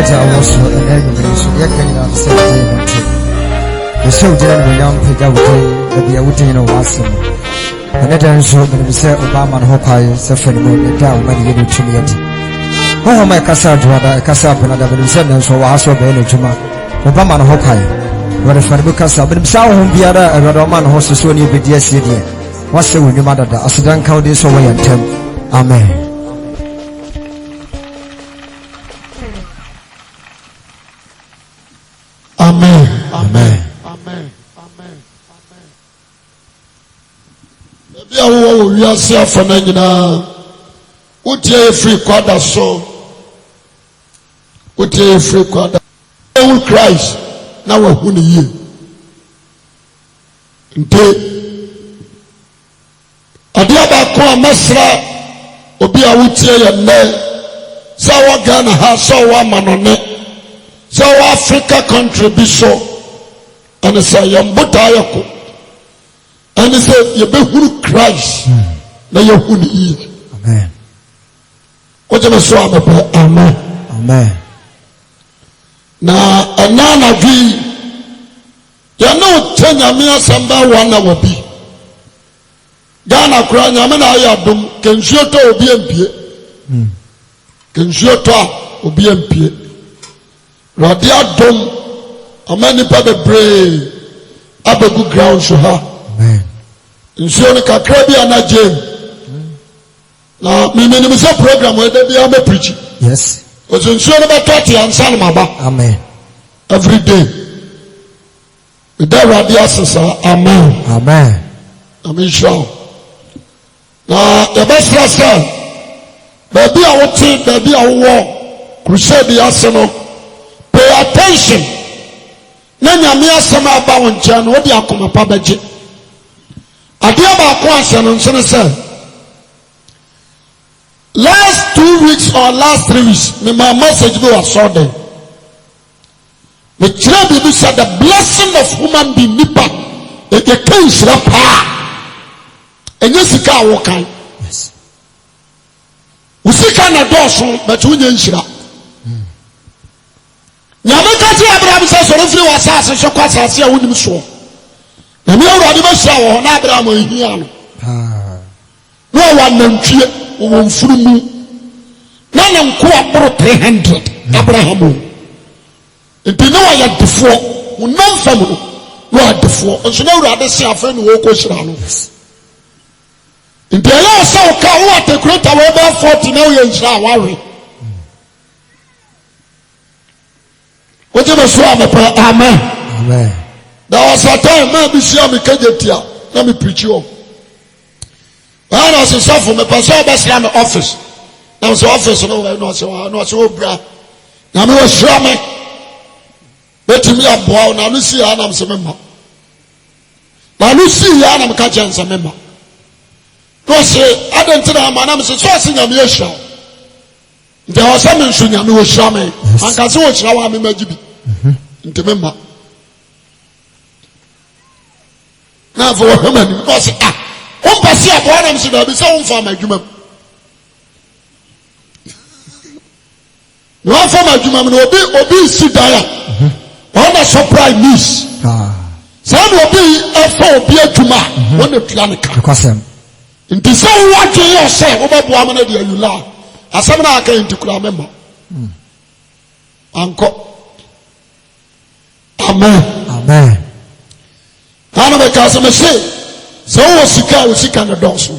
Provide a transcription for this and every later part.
Raja was an animation, Yakan of Saturday. The soldier and young Pegaway, the Yawutin of Wassim. Another show when we say Obama and Hawkeye suffering the down when you get to me. Oh, my Cassandra, Cassandra, and the sentence for Aso Benjuma, Obama and Hawkeye. What if I look at some sound be other a Roman horse so near the DSD? What's the winning mother? I sit down count this away and tell. Amen. Amen. Amen. Amen. Amen. Amen. Maybe I will yourself for Nagina. Would you free quarter so? Would you free quarter? Christ. Now we're going to you. Adiaba kwa masra obi a wutie ye nne sawa Ghana ha sawa manone sawa Africa country bi so and say yambota yako and say ye be huru Christ na ye hunu yi. Amen. Oje be so amepe amen. Amen. Na anana vi ya no tenya me asamba wana wabi Ghana kura nyame na ayadum kensuoto obi empie kensuoto obi empie radi adum amani pa bebre abegu ground so ha. Amen. Nsuo ne kakra bi anaje na me say program we dey am preach. Yes. Ozo nsuo ne betoti ansa na maba. Amen. Every day we dey radi asesa. Amen. Amen. Amen. Sure. Na the best lesson baby a wote baby a wo crusade ase no pay attention na nyame asema aba wo ntia no odi akoma pa beje ade aba ko ase no nso say last 2 weeks or last 3 weeks me my message go so there the child be said the blessing of human being nipa e can shira pa enyesika awokan. Yes. Usika na doso but unye nshira. Nyame ka ti Abraham say so refri wasase so kwasase a wonim so. Na me awurade ba hira wo na Abraham ehia no. No wanantwie wo mfurumu. Na na nko aboro 300 Abraham. Ebi no ya defo, unam famu no adefo. Onso na awurade se afa no wo ko hira no. Nti ela so ka wo atekurota we ba 40 na wo yenhira wawe. Oje be so amepa amen. Amen. There was a time man be share me kajetia na me preach you. Ana so safo me pa so be share me office. Na so office no we no so bra. Na me wo share me. Betimi aboa na no si ya na me se me ma. Na no si ya na me ka chanse me ma. No say adentina manam se so se nyame ehia nti o se me nso nyame wo hia me anka se wo hia wa me magibi nti me ma na for woman no say on passe abo nam se da bi se won fa madwuma no fa madwuma no obi si daya on the surprise news say obi fa obi atuma won na tua ne ka Kwasem. Nti so what you say obabu amana de ayula asem na aka ntikura memba anko amen. Amen. Ana be ka se so wo sika na donso.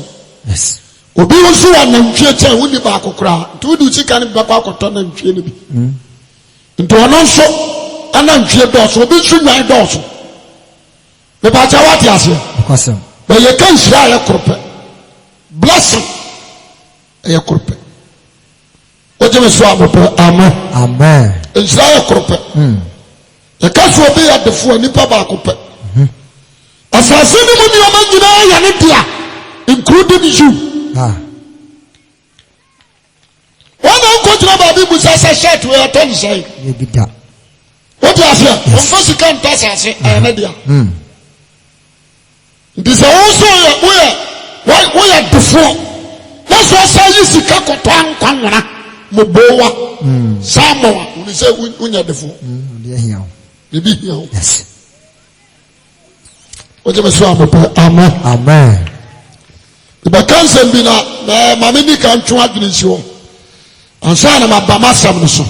Yes. Obi wo so anantwie che woni ba akokora nti wodi sika ne ba akoto na ntwie ne bi nti ono so anantwie donso obi so nwan donso be ba cha wati ase Kwasem. be ye kan shira ya krope blessing ya krope oje me so amope amen. Amen. Israel krope ya kaso obi ya defo nipa ba akope asase ni mu ni o magina ya ne dia including you. Wana uko jina ba bibu sasa shirt we aton say Ye bida. what you afia on first kan tasase na dia this also we ya defo na so say sika koto ankwanwona mobowa samoa we say unya defo dear here bibi here yes oje me so amopa amen amen the cancer bi na mama ni kan twa adwene nsi ho ansa na mabama sam no so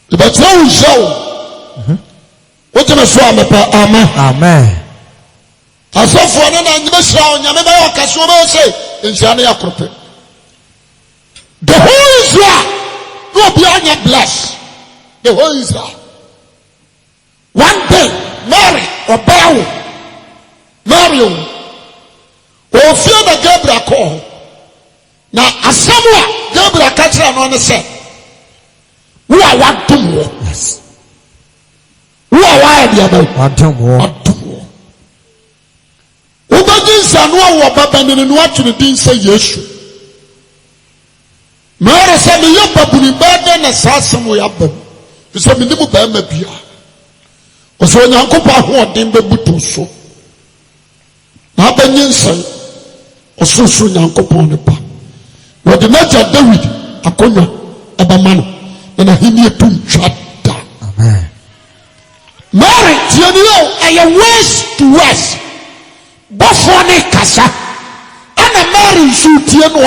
the better show oje me so amopa amen amen asofo na na nyime sra onyame ba yo kaso ba say nsia na yakrope the whole Israel will be on your bless. The whole Israel. One day, Mary or Baal, Mario, will feel the Gabriel call. Now, as someone Gabriel catch her on the set. Who are what to war? Yes. Who are why the other? What to war? What to war? Ubadins and what Baban and what to the dean say yes. Mary said, "Me young babuni bad na sasem we abem." He said, "Me nimu ba ma bia." Oso Nyankopɔn ahoɔden bebutu so. Na abanyin sai. Oso Nyankopɔn ne ba. Wɔde n'agya David akonnwa ɛbɛma no. Na hini etum twada. Amen. Mary tie ni o ɛyɛ ways to west. Bɔfo ne kasa. Ana Mary should tie no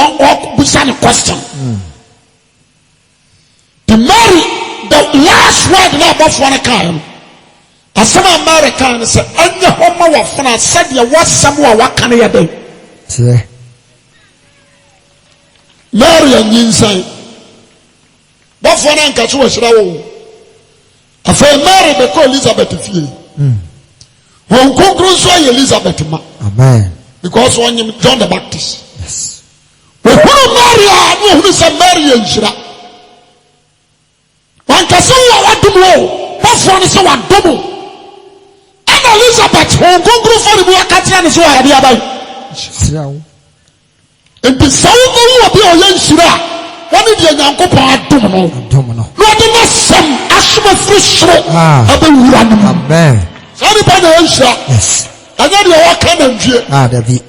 busa ne question. The Mary, the last word na bɔfo ne kan. Asama America ne sɛ anya homa wa fana sɛdeɛ wasɛm wa waka ne yɛ dɛ. Tie. Mary anyinsan. Bɔfo ne nka so wɔ hyira wo. Afei Mary bɛkɔ Elizabeth fie. Wɔn konkro so ayɛ Elizabeth ma. Amen. Because one John the Baptist. Yes. We put Mary no who say Mary and Shira. One person what do more. But one is what double. And Elizabeth who go for the work at the end is what I about. And the sound of be a Shira. What did you know? Domino. Not the some ashma fish. Amen. Anybody else? Yes. I know you are coming here. There be.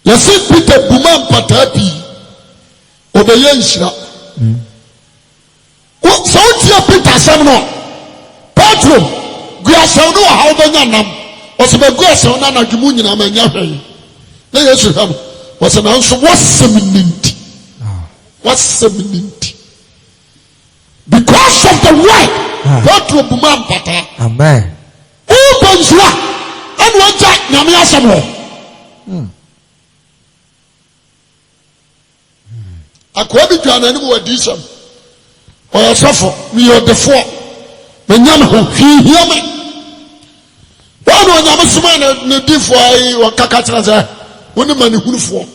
You see, Peter Buman Patapi over Yenshira. What so dear Peter Samuel? Petro, Guasano, how the Yanam was about Guasana Gimunia Manya. Yes, you have was an answer. What's seminent? What's seminent? Because of the word. Petro Buman Pata. Amen. Who comes here? And one jack Namia Samuel. Akwabi John and who are decent. Or a suffer me or the four. The Yamaha, he hear me. One Yamasman and the Diffway or Kakatras, when the man who for.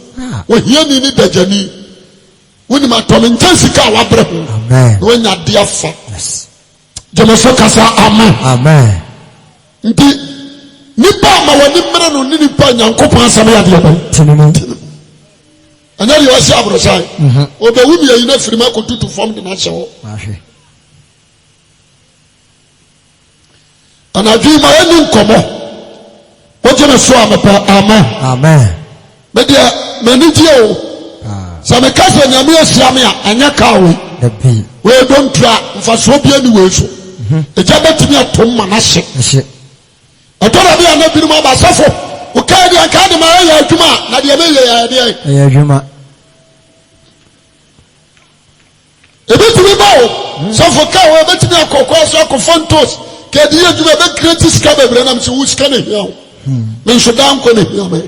When he needed the journey. When my Tom in Jessica, Amen. When you're dear for. Yes. Jamasokasa, amen. Amen. Nipa ma wani mmere no ni nipa Nyankopɔn asɛm yɛ deɛ bɛn. Anya deɛ wɔsi aborɔsan. Obewu mi ayi na firi ma kotutu fam de na hyɛ hɔ. Ahwe. Anadwi ma yɛni nkɔmɔ. Wogye me so amepɛ amen. Amen. Me deɛ m'ani gye o. Sɛ meka sɛ Nyame ahyia me a ɛnyɛ kaa wei. Dabi. Wei dontua mfasoɔ bia ni wei so. Egya bɛtumi atom ma na hye. Ọtọrọ bi ana binom abasafo o ka di anka de ma ya adwuma na de me ya de ya adwuma ebetumi bawo safo ka o ebetumi akọkọ so akọfontos ka de adwuma be create ska bebre na mse wo ska na hia me nso dan ko na hia me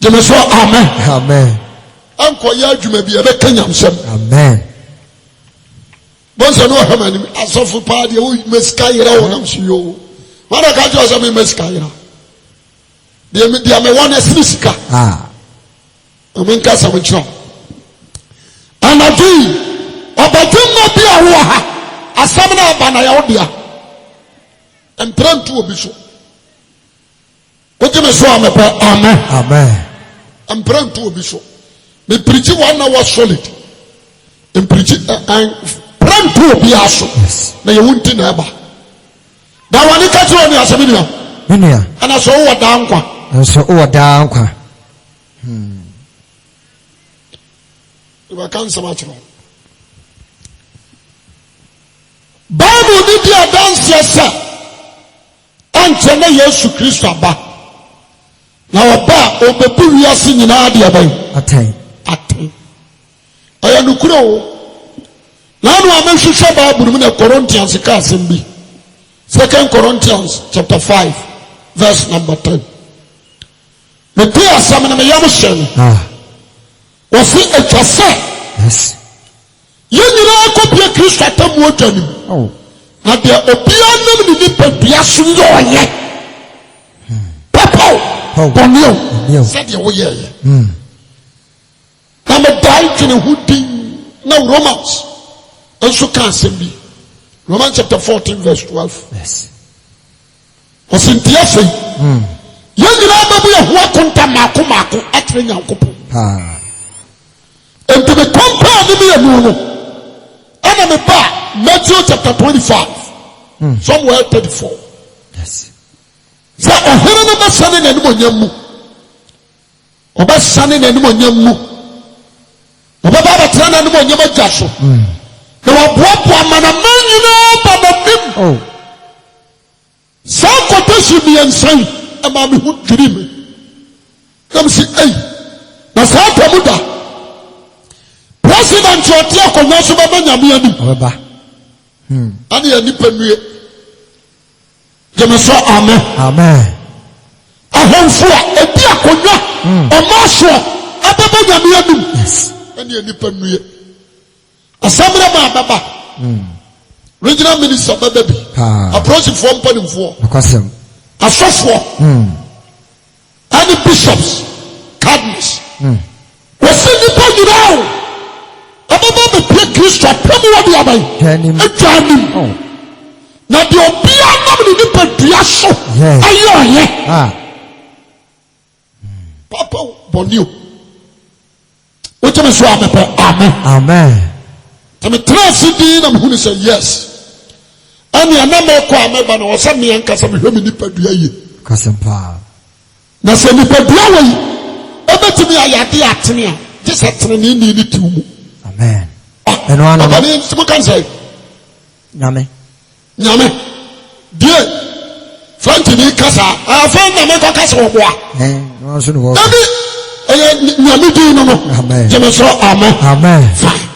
de me so amen amen anko ya adwuma bi e be kanyamsem amen bonso no hamani asafo pa de wo me ska yera wo na mse yo Mara kaji wa sami meskaira. Dia me wana sisika. Aminka samucho. Anadi obatumma bia ho ha. Asam na ba na ya odia. Emprantu obi so. Wote me so amepa amen. Amen. Emprantu obi so. Me preach one hour solid. Me preach emprantu obi aso. Na ye wunti na eba. Da wani kati wani asemi niya. Niya. Ana so uwa da nkwa. So uwa da nkwa. I can't say much more. Bible did you dance yourself? Antena Yesu Kristo aba. Na oba obepu wiase nyina ade aban. Aten. Aya nukuro o. Na no amehwehwe Bible mu na Corinthians ka asem bi. 2 Corinthians chapter 5 verse number 10. Me pe asam na me yam hye. Wosi etwase. Yes. Yenyina akopie Kristo atamu odwanim. Oh. Na de obia nam ni nipadua so yoye. Papa. Bonio. Said the way. Na me dai twene hudin na Romans. Also can be Romans chapter 14 verse 12. Yes. Osintia fe. Yenyina babu ya ho akonta mako atre nyankopo. And to be compared to me and no. And I'm back. Matthew chapter 25. Somewhere 34. Yes. So a hero number sunning and monyamu. Oba sunning and monyamu. Oba baba tran and monyama jasho. There were one man a man you know baba him. Oh. Some quotation me and say, a mammy who dream. Come see, hey. That's how Tamuda. President Jotia Konyasu Baba Nyami ani. Baba. Ani ani penue. Jemeso amen. Amen. Ahonfo a ebi akonwa. Omaso ababa Nyami ani. Yes. Ani ani penue. Asamra ma baba. Regional minister baba bi. Approach for mpanimfo. Akwasem. Asofo. Ani bishops, cardinals. Wose nipa nyina. Ababa be pray Kristo apem wo de abai. Etwanim. Na de obia nam ni nipa dua so. Ayo ye. Papa bonio. What you say amen. Amen. Tell me trust din am who say yes. Ani anama ko ameba no wose me enka me hwe me nipa dua ye. Kasempa. Na se nipa dua we obetimi ayade atene a just atene ni tiwu. Amen. And one of them can say, Yame. Dear, Frankie Casa, I found the Mecca Casa. Amen. Amen. Fine.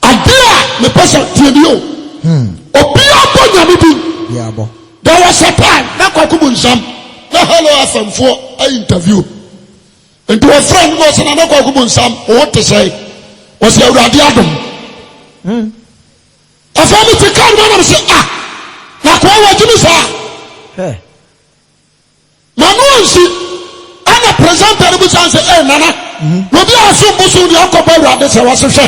I dare the person to you. Opia Yamidi. There was a time, not Kokubun the hello FM for an interview. And to a friend was another Kokubun Sam, what to say. Was your radiatum? I found it to come down and say, now what you say? Manuansi, and a presenter which answer, Nana, no, be also Bosu, the Uncle Barra, this was a shame.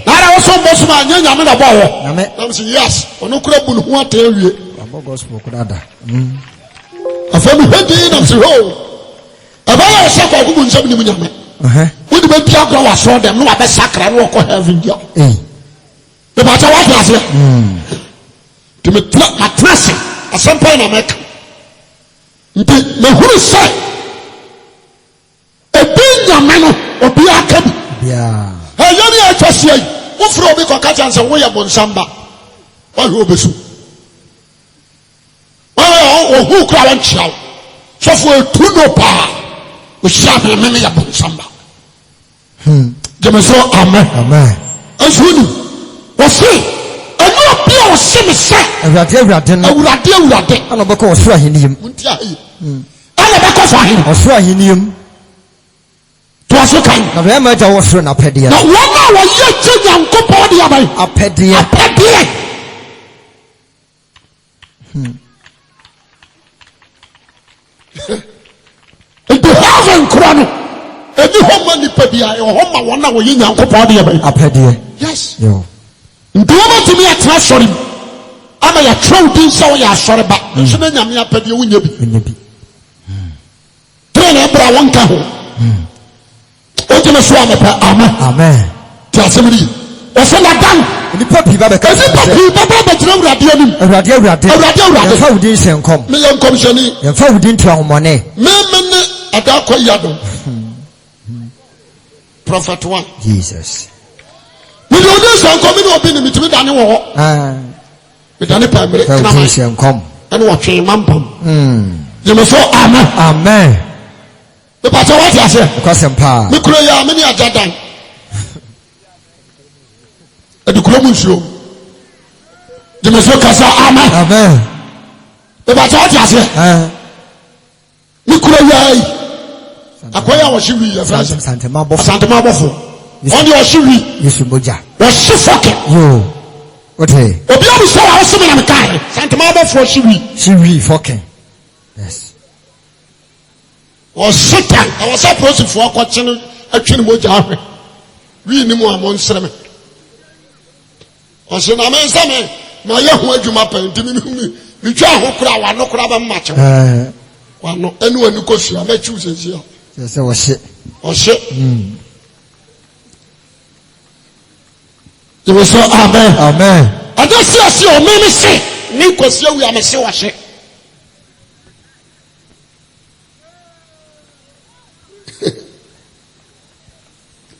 Now I was so much my young man about it. Yes, or no crap will want to tell you. I found it and say, oh, about a second, I wouldn't say, we the baby girl saw them, no other sacred walk or heaven. The matter what was it? To me, my dressing at some point I make. The who say a being a man or be a cab. Yeah. I only just say, who throw me for catch and say, we are Bonsamba. Why who be so? Well, who cry and shout? So for a two no power. We shall be many upon Samba. Jemeso amen. Amen. As we see, and no appear was semi set. And Radia, and a book of Swahinium. And a back of him. Or Swahinium. Twas a kind. Now, the amateur was run up at the other. 1 hour yet to young Copodi up at the into heaven crown. And the home Nipadia or home one hour in young Copodi up at the yes. Yo. Do you want to be a trash for him? I'm a true thing, so you are sorry, but you shouldn't have me up at you when you be. Train a brown cow. Amen. Amen. Ọsẹ na dan. Nipa bi ba bẹ ka. Nipa bi ba bẹ gyina awurade anim. Awurade. Yẹnfa wudi nsẹ nkọm. Mi yẹ nkọmhyẹni. Yẹnfa wudi ntu ahomọne. Mímí ni adakọ yadum. Prophet 1. Jesus. We do this and come in open me to me done wo. Me done primary. Come. And what train mampam. You may say amen. Amen. The pastor what you say? Because empower. Me kuro ya many ajadan. E du kuro munsuo. You may say kasa amen. Amen. The pastor what you say? Me kuro ya yi. Akoya wo shiwi ya fast. Santema bofo. Santema bofo. On your shiwi. Yesu moja. Wo shifoke. Yo. Okay. Obi obi say wa so me na me kai. Santema bofo shiwi. Shiwi foke. Yes. Or Satan, I was supposed for watching a chin moja. We knew more monster. Or say, I mean, some my young way to my pen to me. We try who crowd, no crab and match. Well, no, anyone who goes here, I may choose here. Yes, I was shit. Or shit. You will say, amen. Amen. I just see your many say, Nico, see, we are a say, was it.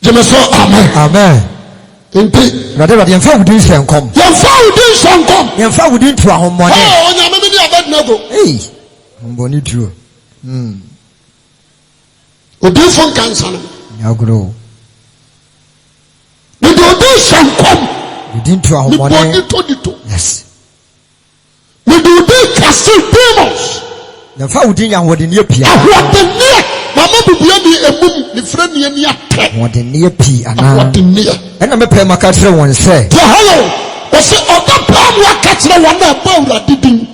Amen. Amen. Indeed. Rather than found this and come. You found this and come. You found into a home money. Oh, you may be a bad no. Hey, I'm bonny true. We do from cancer. Now grow. We do this and come. We didn't to a home money. Yes. We do this castle demons. The found in what in your pier. What the near. Mama be be a boom. The friend near what the near P and what the near. And I'm a pay my catcher one say. Hello. I say, oh, the palm will catch the one that Paula didn't.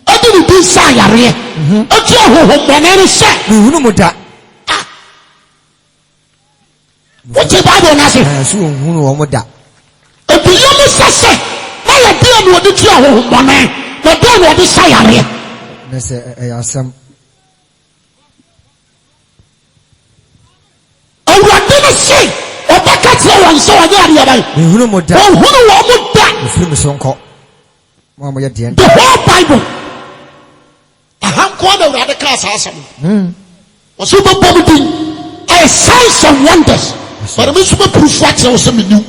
I didn't desire it. I tell you what I say. Who know that? What's the Bible? I say, who know that? If the young say, I appear with the two woman, but then what desire it. Let's say, some. I didn't say, or back at one so I got here. Who know that? Who know that? The film is on call. Mamma, at the end. The whole Bible. I have quite a radical assassin. Was super vomiting. I signs and wonders. But I'm super proof what I was in you.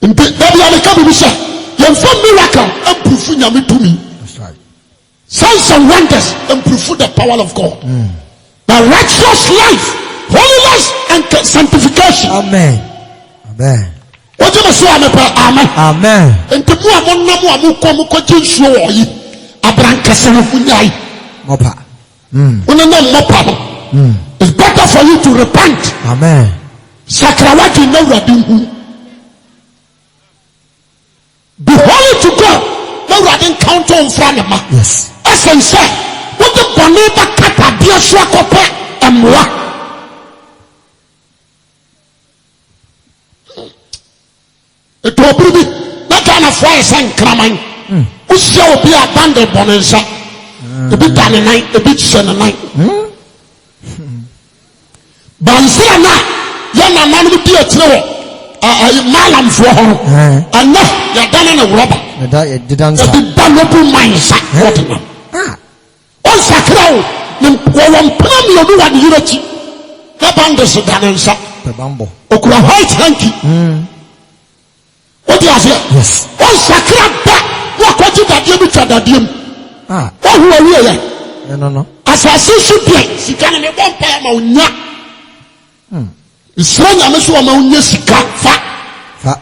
In the other come and say, you're from miracle and proof in your to me. That's right. Signs and wonders and proof the power of God. The righteous life, holiness, and sanctification. Amen. Amen. What you say, amen. Amen. And the more I'm come to show you, Abrancasan of Munai. Mopa. It's better for you to repent. Amen. Sakrawati no radin. Be holy to God. No radin count on front of me. Yes. Essence. What the bonita kata dia swakope emwa. It will be that kind of fire and cramming. Who shall be abandoned bonanza? A bit done a night, a bit sun a night. Bansana, young man with the throw. Malam for her. And now you're done in a rubber. The dancer. The damnable minds. On Sacro, one plan you do what you reach. The banders of Danansa. The bumble. Okra white hanky. What do you say? Yes. On Sacra back. What you got you to the dim? Oh, who are you? No. As I see, she can be one pair of nya. It's when I miss one on yes, fat.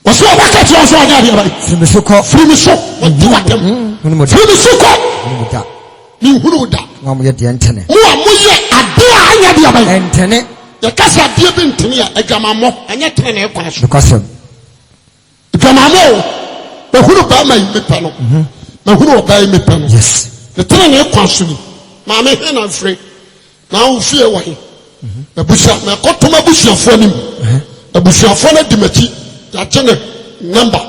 What's your bucket? You also got here. Free me so called. Free me so. What do you want them? Free me so called. You who that? Mamma, get the antenna. Who are we? A dear, I had the antenna. The casa dear been to me, a gamamo, and yet 10 aircraft. Because of Gamamo, the who buy my panel. The who buy me panel. Yes. The 10 aircraft. Mamma, and I'm free. Now, fear why. The bush, my got to my bush of phone. The bush of phone at the mati, that number,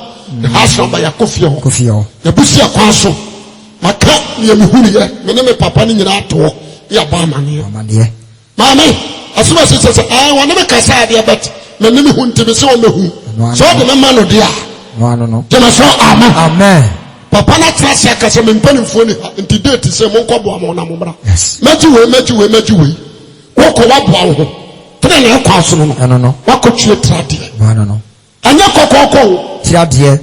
the house number, your coffee. The bush of council. My cat near me, who here, my name is Papa in your art to be a barman here. Mammy, as soon as it says, I want to make a side here, but my name is who to be so on the who. So the man of dear, no. Jemaso amen. Amen. Papa na trust akase me mpanimfo ni ha. Nti date say mo nkɔ boa mo na mo bra. Yes. Meji we. Woko wa boa wo. Tena na ekwa so no. No. Wako tue trade. No. Anya kokoko. Trade.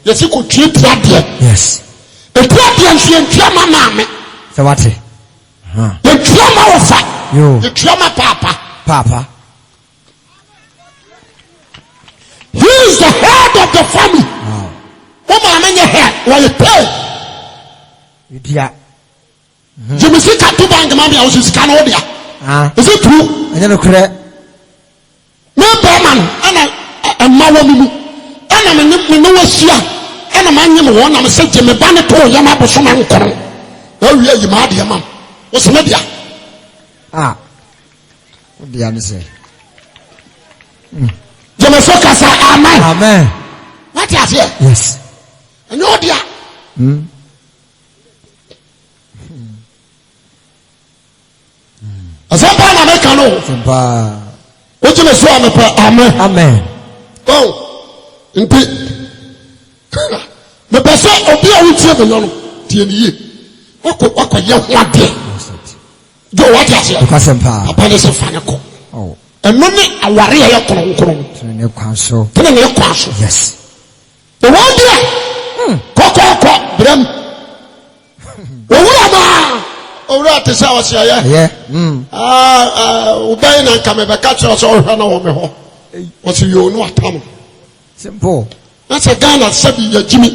Yesi ko tue trade. Yes. Trade nso entua mama me. So what? Entua ma wo fa. Yo. Entua ma papa. He is the head of the family. Wow. Mama amenye head. Why pay? Idia. Jimmy Sika to bank mama ya usi sika no dia. Is it true? Anya no kre. Me man ana mawo mu. Ana me no wasia. Ana manye me wona me se Jimmy ba ne to yama boso man nkoro. Na wi ayi ma de mam. Wo se me dia. Wo dia ne se. Jimmy Sika say amen. Amen. What you say? Yes. And you dia. Asamba na make no. Simba. What you say amen. Amen. Oh. Nti. Me pese obi a wutie me no. Tie ni ye. Wako ye ho ade. Go what you say? Okasempa. Papa ne se fa ne ko. Oh. Eno ne aware ya kronkron. Ne kwanso. Tene ne kwanso. Yes. The one there. Koko bram. Owura ma. Owura te sa wase ya. Yeah. Ubay na nka me be ka kire so ohwa na wo me ho. Wase yo no atam. Simple. That's a Ghana sabi ya jimi.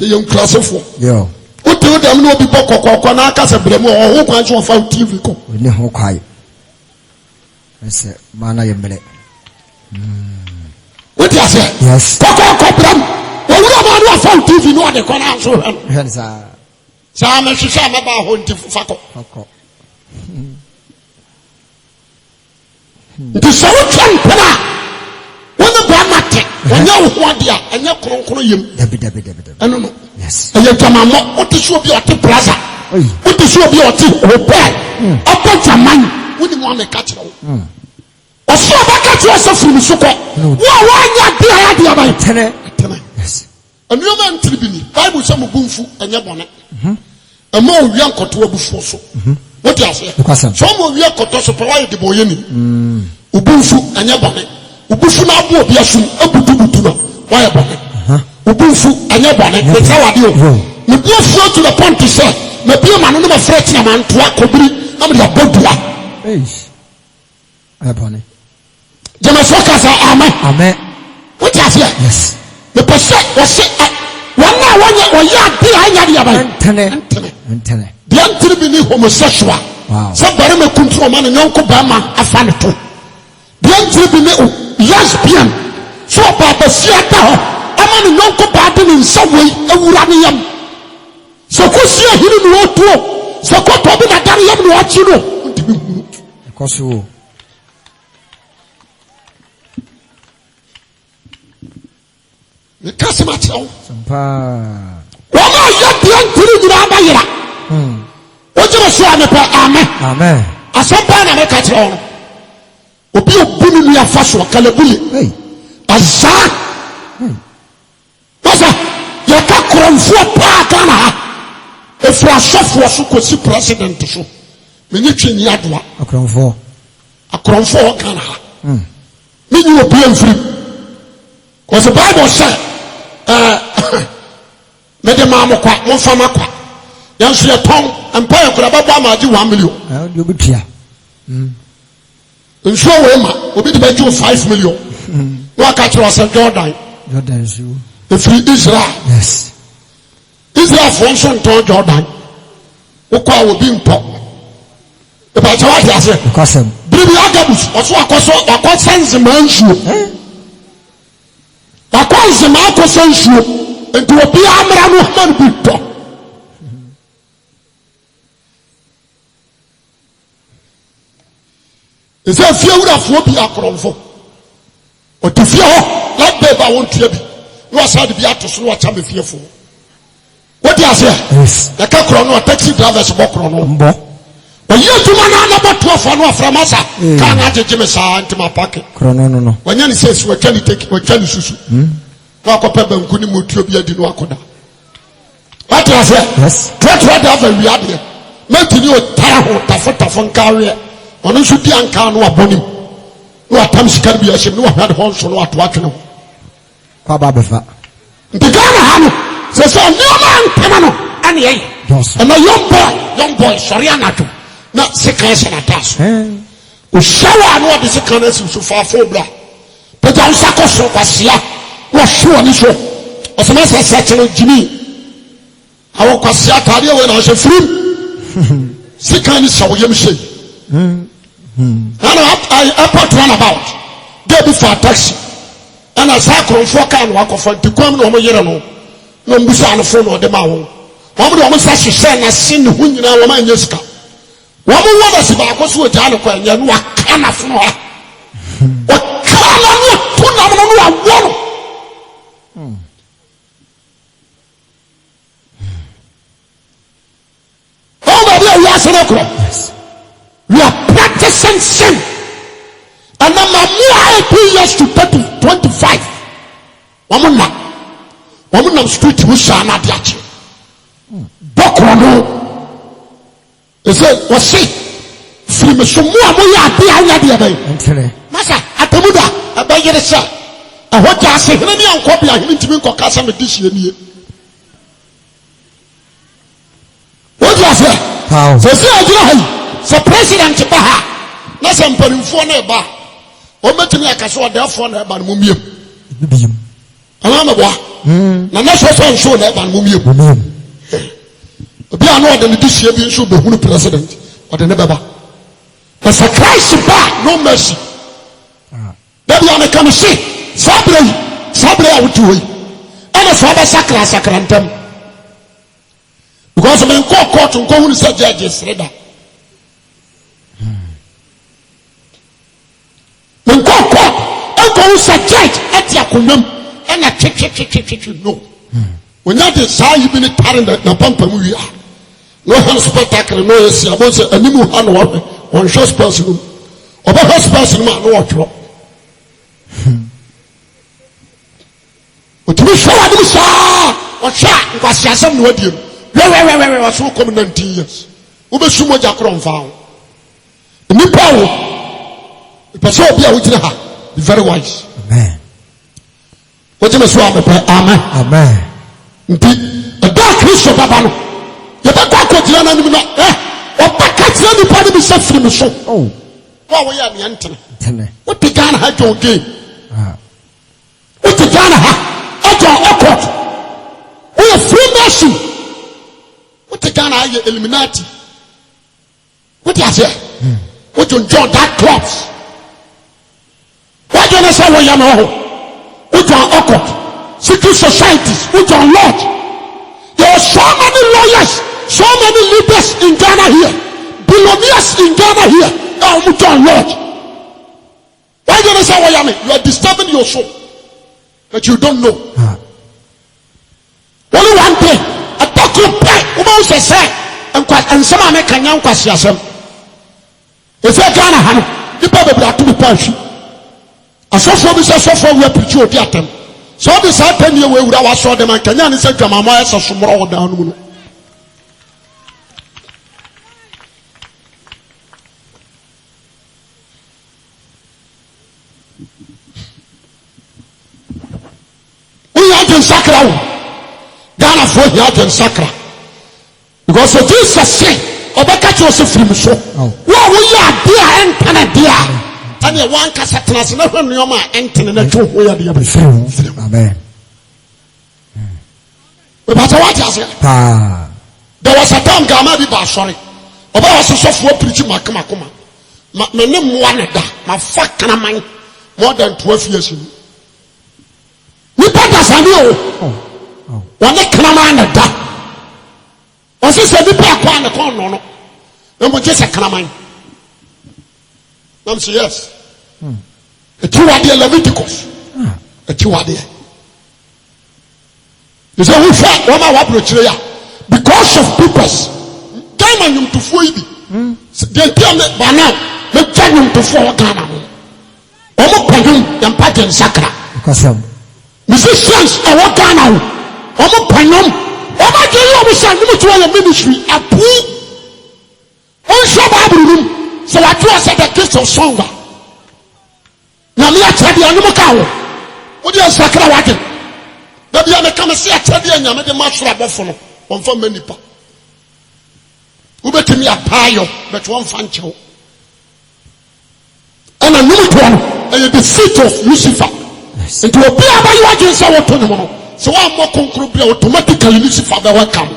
Ye nkrasefo. Yo. Uti dem no obi bokoko na aka se bram o ho kwan so fa TV ko. Ne ho kwai. Ese mana yemele. What you say? Yes. Koko bram. Owura ma no fa TV no de ko na so hwa. Hensa. Sa me hwehwe ma ba ho nti fako. Oko. Nti so wotwan pena. Wona ba mate. Wonya wo ho ade a anya kronkron yem. Dabi. Eno no. Yes. Eye jamamo ote so bi ote plaza. Oy. Ote so bi ote hotel. Ote jaman. Woni mo ameka kire wo. Oso ba ka kire so firi so ko. Wo anya de ade abai. Tene. Yes. Anuoma ntribini. Bible say mo bumfu anya bone. Ema owia nkoto abufu so. What you say? So mo owia nkoto so pa why de boye ni. Ubumfu anya bone. Ubufu na abo obi asu abutubutu na why bone. Ubumfu anya bone. Be say wade o. Me bi afu to the point to say, me bi ma no ma fret na man to akobiri na me abodua. Aya bone. Jema so ka say amen. Amen. What you say? Yes. Me pese o se wana oya ade anya de abai. Ntene. Dia ntiri ni homosexual. Wow. So bare me control man nyonko ba ma afa ne to. Dia ntiri ni lesbian. So ba sia ta ho. Ama ne nyonko ba de ne nsawei awura ne yam. So ko sia hiri no otuo. So ko to bi na dare yam no achi no. Ntimi huru. Ekoso. Ne kasema chawo. Simpa. Wama ya dia ntiri nyina ba yira. Ojira so amepa amen. Amen. Asompa na me ka kire ono. Obi obunu ni afaso kalabuli. Hey. Aza. Wasa ya ka kronfo pa kana ha. Efra sofo so kosi president so. Menye twenyi adoa. Akronfo kana ha. Menye obi amfiri. Cause the Bible say me de ma mo kwa mo fa makwa. Yanso ye ton empire kura baba ma ji 1 million. De obitua. Nso we ma obi de ba ju 5 million. Wa ka kira se Jordan so. Free Israel. Yes. Israel for so ton Jordan. Wo kwa obi mpo. E ba je wa dia se. Kwasem. Bibi agabus oso akosense mansuo. Akosense ma akosensuo. Enti obi amra no man bi to. Ese fie wurafo bi akronfo. Otufie ho like baby I want to be. No side bi atoso no acha me fiefo. What do you say? Yes. The car chrono taxi drivers bo chrono. Mbo. Oye tuma na na bo to no afra masa. Ka na jeje me sa antima pack. Chrono no. Wanya ni says we can take we can susu. na akopa banku ni mutuo bi adi no akoda what you say Yes. try to have a wiade make you tire ho tafo nkawe ono nso di anka no abonim no atam sikar bi ahyem no hwade ho nso no atwatwe no Kwa babefa. ndigana ha no se so no man tema no ane yei Yes. and a young boy sorry anato na sekan na taso o shawa no de sekan asim so fa fo bra but I sako so kwasia wo hwe ni so o se masa search jimi awo kwasia tade we na hwe frim sekan ni so yem shey and I put one about dey be for taxi and I sakron for kan wa kofa tikwam no mo yere no no mbusa no fo no de ma wo wɔn de wɔn nsa hyehyɛ n'ase ne ho nyinaa wɔn anya sika wɔn wɔ n'ase baako so ogya no kwan nyɛ no waka n'afono ha ɔka na no to nam no no awɔ no wɔn baabi a wiase no korɔ we are practicing sin and na mamu a 2 years to 25 wɔn nam street ho hyɛ na de akyi bokrono ese wose frime so mu amoya ade anya de abai Entene. masa atamuda abayere sha ahoja ase hene ne anko bia hene ntimi nko kasa me dihie nie woja ase How? se se ajira hai se president ba ha na se mparimfo na ba o metimi akaso odafo na ba no mumiem Bibim. ana me boa na so nso na ba no mumiem Bibim. obi a no ode ne dihie bi nso behunu president ode ne beba but for Christ ba no mercy dabi ane kan se sabre a wuti hoyi ana so ba sakra ntam because me nko court nko hunu se judges reda me nko court enko hunu se judge ati akonwam ana twetwe no wonya de saa yi bi ne tare na pampa mu wi a no han spectacle no yes ya bonse animu ha no wa on show sports no oba hospital no ma no wotro otumi show adu saa o sha nkwasi asem no adiem we wa so come 19 years wo be sumo ja kro mfa ho nipa wo person obi a wo gina ha be very wise Amen. wo jeme so amepe amen Amen. nti da Kristo baba no ye ba kwa kodira na nim no opaka tira ni pa ni bi se firi so Oh. wa wo ya ne ntene Entene. wo te Ghana ha jo game Ah. wo te Ghana ha ajo airport wo ye free nation wo te Ghana ha ye Illuminati wo te ase wo join that clubs wo join say wo ya no ho wo join airport secret societies wo join lodge. There are so many lawyers, so many leaders in Ghana here, billionaires in Ghana here. Lord, why do you say what you are disturbing your soul that you don't know? Only one day, a doctor pay. Who say and some American young question. If you Ghana, you probably have to be punished. A social business software we preach you at them. So this are 10 years we would have saw them and Kenyan said to Mama as a small down. We had in Sacra Ghana for he had in Sacra because of Jesus said, Obeka Joseph from so. What we are dear and Canada. And you want Casatas, never knew my entering the two way of the Amen. But what I say? There was a time Gamadi Bar, sorry. About us, software preaching my Kamakuma. My name one my fuck can I mind more than 12 years. We put us on you. One can I mind that. Was this a people upon the corner? No, just a can I mind. I'm saying yes. A 2 idea Leviticus. A 2 idea. You say, who fought? What am I because of people's diamond to Fuibi. They tell me by now, the diamond to fall Ghana. Almost Pagum and Pagan Sacra. Because musicians a what Ghana omo panom omo je yo mo say no to your ministry apu on show Bible room so what you say the gift of song na me atade anum ka wo wo de sakra wage da bia me come say atade anyame de masoro abofo no on fa manipa wo betimi apayo but won fa nchew and a new one and the seat of Lucifer into a be about you against our autonomy so one more concrete automatically Lucifer be welcome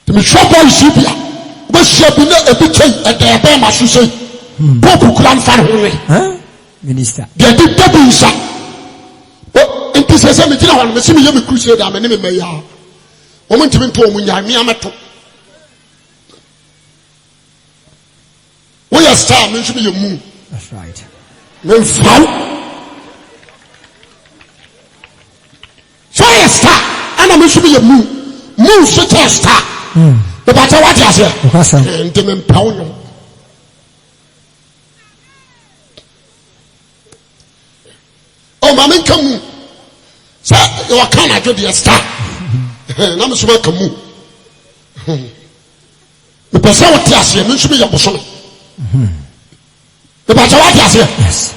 to me shop on Sibia but she be a bit at the Abema should say Pope Grand Father minister they did double inside it is a cemetery on the same crusade I'm an enemy woman to me to me we are star means to be a moon. That's right. No foul. Fire star and I mean to be a moon. Moon should a star. The matter what you say. And them empower. Oh, mammy, come. Sir, you are kind of a star. I'm a smoke a moon. The person what you say means to be a bosom. The matter what you say. Yes.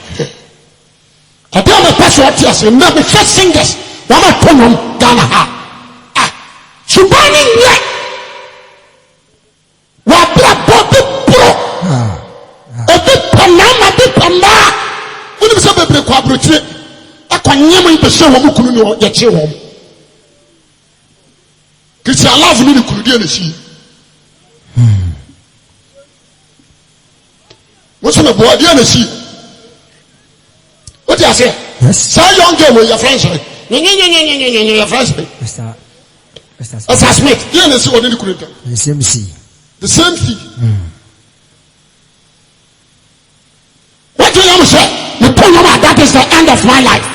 I tell the person what you say. Never first singers. One of them Ghana ha. Shubani ye. Wabla body pro. Obi panama di pamba. When you say baby kwabrotire. Akwanyema ibese wo mukunu no ye che wo. Christian love ni kunu die na si. What's the boy? Do you see? What do you say? Yes. Say young girl with your friends. Your friends. Mr. Smith. Do you see what you could do? The same thing. The same thing. What do you say? That is the end of my life.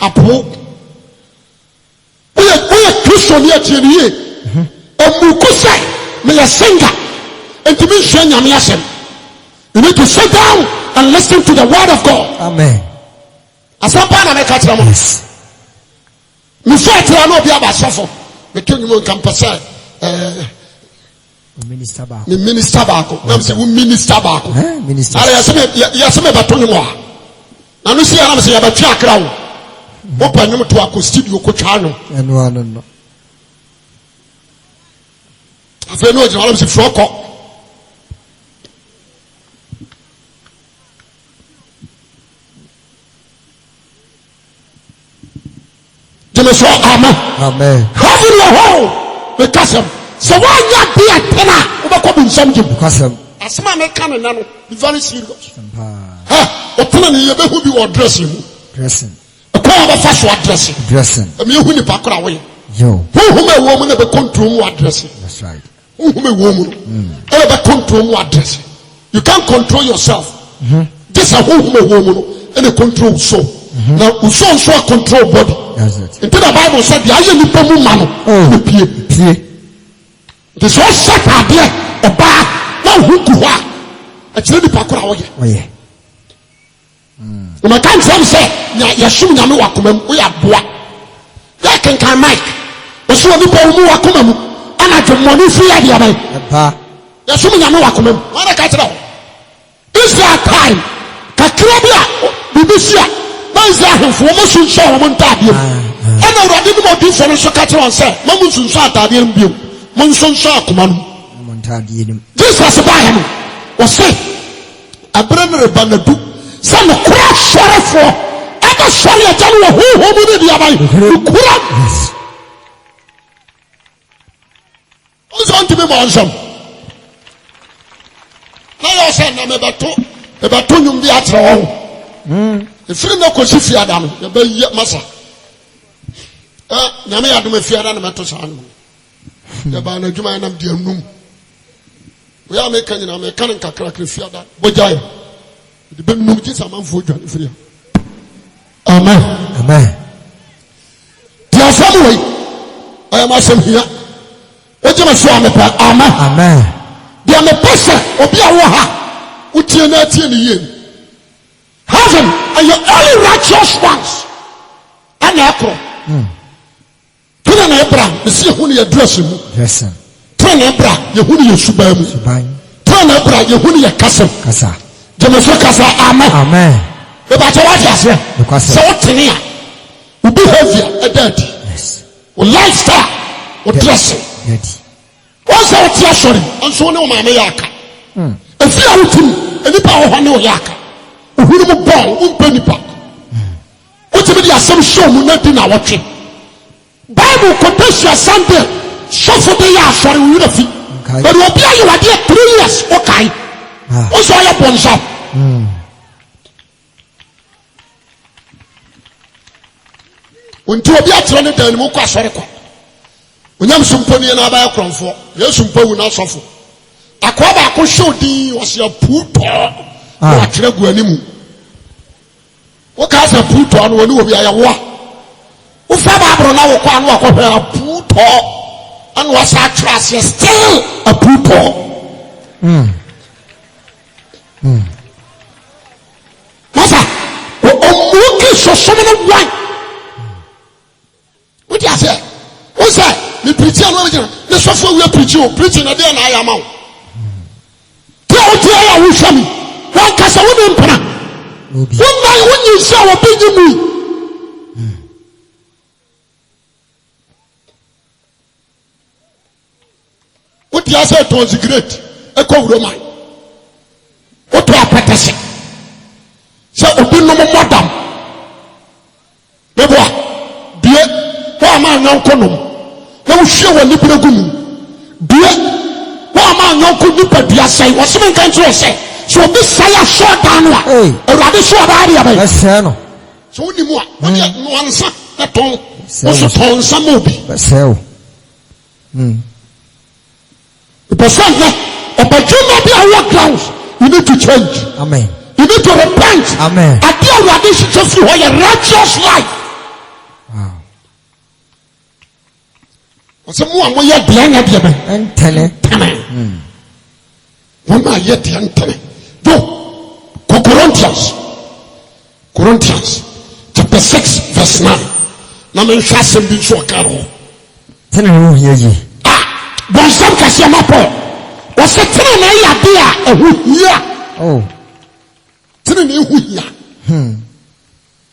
Apo. We are Christian here today. Omukusai, me a singer. And to me, Shenya me asem. You need to sit down and listen to the word of God. Amen. As one part of my country, me say to no be about suffer. Me tell you can pass. Minister back. Me minister back. Na say we minister back. Minister. Ala ya me bato ni mo. Na no see am say ya batwa akra wo. Wo pa nyum to akọ studio ko twa no. No. Afa no je wala say froko. Amen. Have in your home because so why not be a tenor over coming something because as my make can nano be very serious o tena ni yebe hu bi wo dressing o ko aba fa so dressing me hu ni pa kra we yo hu me wo mu na be control mu addressing. That's right. Hu me wo mu e be control mu addressing. You can't control yourself. This a hu me wo mu no e control so. Now so control body. That's it. Into the Bible said the aye nipa mu ma no the pie. The so set there oba na hu ku ha. E kire nipa kora wo ye. Oh yeah. No kan from say ya shum nyame wakomam wo ya boa. Ya kan mic. O so nipa mu wakomam ana de money free ya dia bai. Pa. Ya shum nyame wakomam. Wana ka kire. This time kakira bia bibisia Israel for almost show one tabby. And I didn't want to for so catch on say, Mamus and Sata, Monson Shark, man. This was a buy was say, a brother Banadu, some crash sheriff for ever sorry a general who did the other. Who's on to be monsom? Now I said, I'm about to be at home. If you know what you fear, you be massa. Name adum fear and matters on. The Bana Juma and dear room. We are making a mechanical crack fear that. Bojaya. The big movies are man for you. Amen. Dear family, I am awesome here. What you must show me, Amen. Dear me person, or be a waha, which you are not in the year. heaven and your only righteous ones. And Akro. Tuna na Ebra, the see who you dress him. Yes, sir. Tuna Ebra, you who you subam. Tuna Ebra, you who you castle. Kasa. Jamaso Kasa, amen. Amen. The battle was here. So what's in here? We behavior, a dirty. Yes. We lifestyle, we dressing. What's our tear sorry? And so no mamma yaka. If you are with him, any power of no yaka. Who will ball, penny pop. What's the some show, not in our trip. Bible quotation Sunday, suffer the year for you the feet. But will be you are there 3 years, okay. What's all your bones up? Until we are trying to tell you, when you have some pony and I come for, yes, some pony not suffer. A quaba could show thee was your poor or Treguanimu. What kind of poor on when you will be a war? Who Fabro now can walk over a poor and was our trust still a poor. Mother, oh, so some of the white. What do you say? What's that? The preacher, the software we are preaching a day and I am out. Tell you, me. One cast a woman. One night when you saw a big me. What you said was great. A cold Roman. What you are practicing? So, open no more madam. Never. Dear, why am I now coming? No show a liberal woman. Dear, why am I now coming? Dear, say, what's the main country say? So, this say a short down one. A rather short idea. So, only one son, that tongue was a tongue, some movie. But so, the person but you not be our grounds. You need to change. Amen. You need to repent. Amen. I deal with this just for your righteous life. Wow. What's the more we are behind at the and tell it. One are yet and tell it. Go. Corinthians chapter 6 verse 9. Now me fast and be so caro. Tell you here. Bon some Kasiama Paul was a train idea a year. Oh, train here.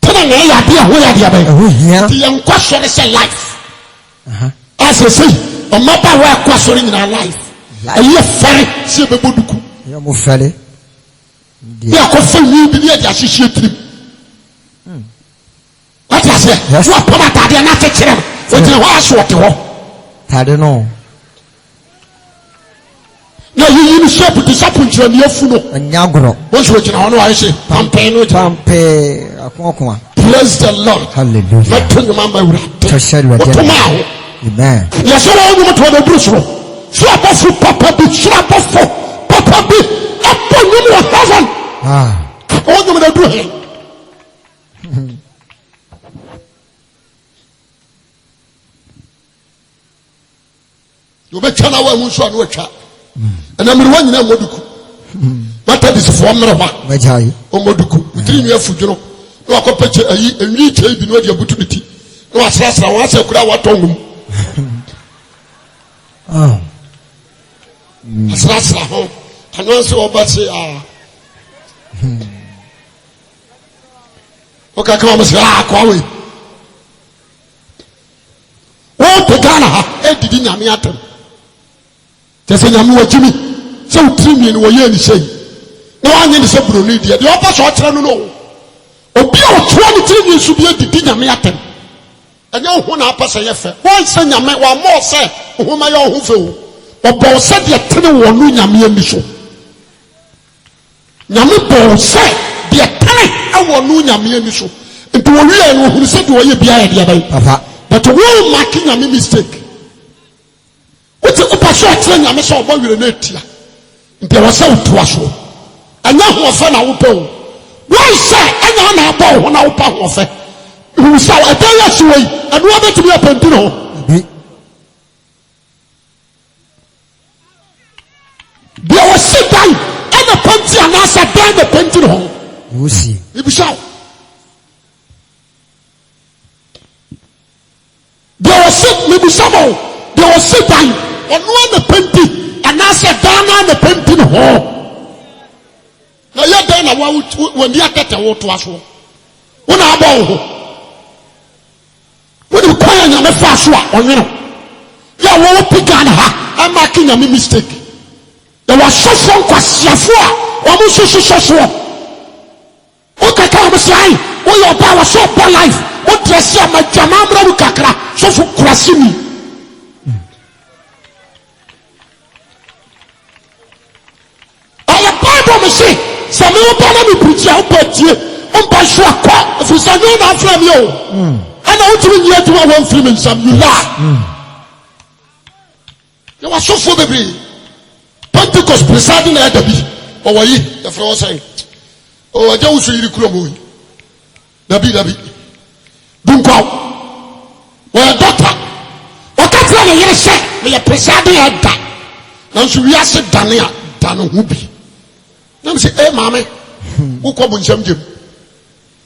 Train idea where the young question is a life. As I say, a matter where questioning in our life. A year ferry, see the Buduku. You are more ferry. They are confirming the year that she should trip. What I say? Yes, what Pamata, they are not taking them. What you what you want? I don't know. No, you shop to supplement your funo. And Yagro. What's what you know? I say, Pampe. Bless the Lord. Hallelujah. Let me remember amen. Yes, I want to the Bruce. Slap off for Papa B. Slap off for Papa B. Upon you, heaven. I want you to do it. You bet you know who's on which. And I'm one in a moduku. But that is for Mama. Majai. O moduku. We dream your food, you know. No, I compare a new trade in what your opportunity. No, I said, I want to crowd what on. Oh. As last home. And also about say, okay, come on, say, Kwawe. What the Ghana, did in Yamiatum. Just say, I'm Jimmy. So, Timmy and Wayan say, no one is a brunei. The opposite, I don't know. Or be our 23 years to be a Didinamiatum. And now, when I pass a year, one son, one more say, whom I own who or both said the attendant one new Yami and Micho. Yami both said the attendant I want new Yami and Micho. And to a real who said to you behind the other, but to will making a mistake. What's the opposite? I saw one with an 8 year. There was so to us. And now who are fun I will go. Why say, and now I bow when I will power of it. Who shall I tell us away and want it to be a pentino? There was sit down and a penty and answer down the pentino. You see, if you shall Misamo, they will sit down on one penty, and I said, Dana the penty no hole. Now you're done when you get a water to us. When I bow, when you call on the fast one, you know, you won't pick on her. I'm making a mistake. There was so strong Kwasiafua, almost so. Okay, come say, oh, your power so for life. What dress ya my jamambra ukakra so for Kwasimi. Our Bible me say, some you bana me preach out but you, shua kwa, if you say no na from you. And I want to hear to one film in some you laugh. You are so for the be. Pentecost presiding at the be. Or were you the floor saying, oh, I don't see you crumble. Dabi. Dunko. Well, doctor. What can you say? We are presiding at that. Now, so we are said Dania, Dano Hubi. Now, say, eh, mammy, who come on some gym?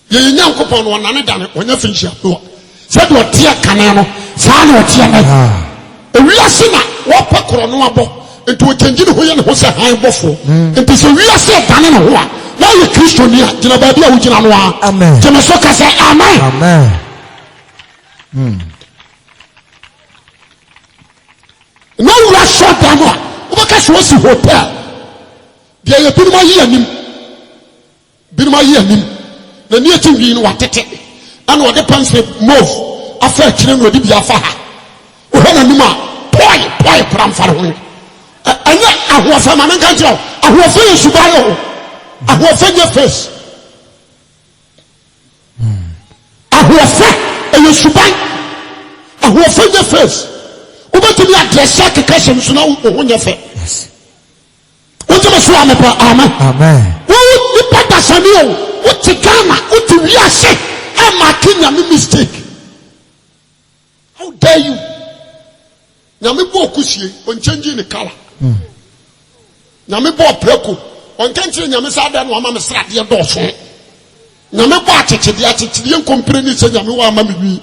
You know, upon one another when you finish your door. Said what dear Canano, San or Tiana. We are sinner, what Paconoabo. It will change who was a high buffalo. It is a real set done in a war. Now you're Christian here, Jinababia, Ujinawa. Amen. Jamasoka say, Amen. No, you are short down. What was the hotel? There you put my ear him. Been my ear him. The near thing being what it is. And what the pants move. After children will be a faha. When a numa, poi, pram for one. And yet, I was a man and country. I was finished to buy all. I was in your face. I was fat and you should buy. I was in your face. Over to me, I dress like a question to know when you're fat. What do you say? Amen. Who would put us on you? What the Ghana? What do we say? I'm making a mistake. How dare you? Now, me go kushi on changing the color. Nyame bo preko on kentire nyame sa da no ama me srade do so nyame bo achechede nkompre se nyame wa ama me bi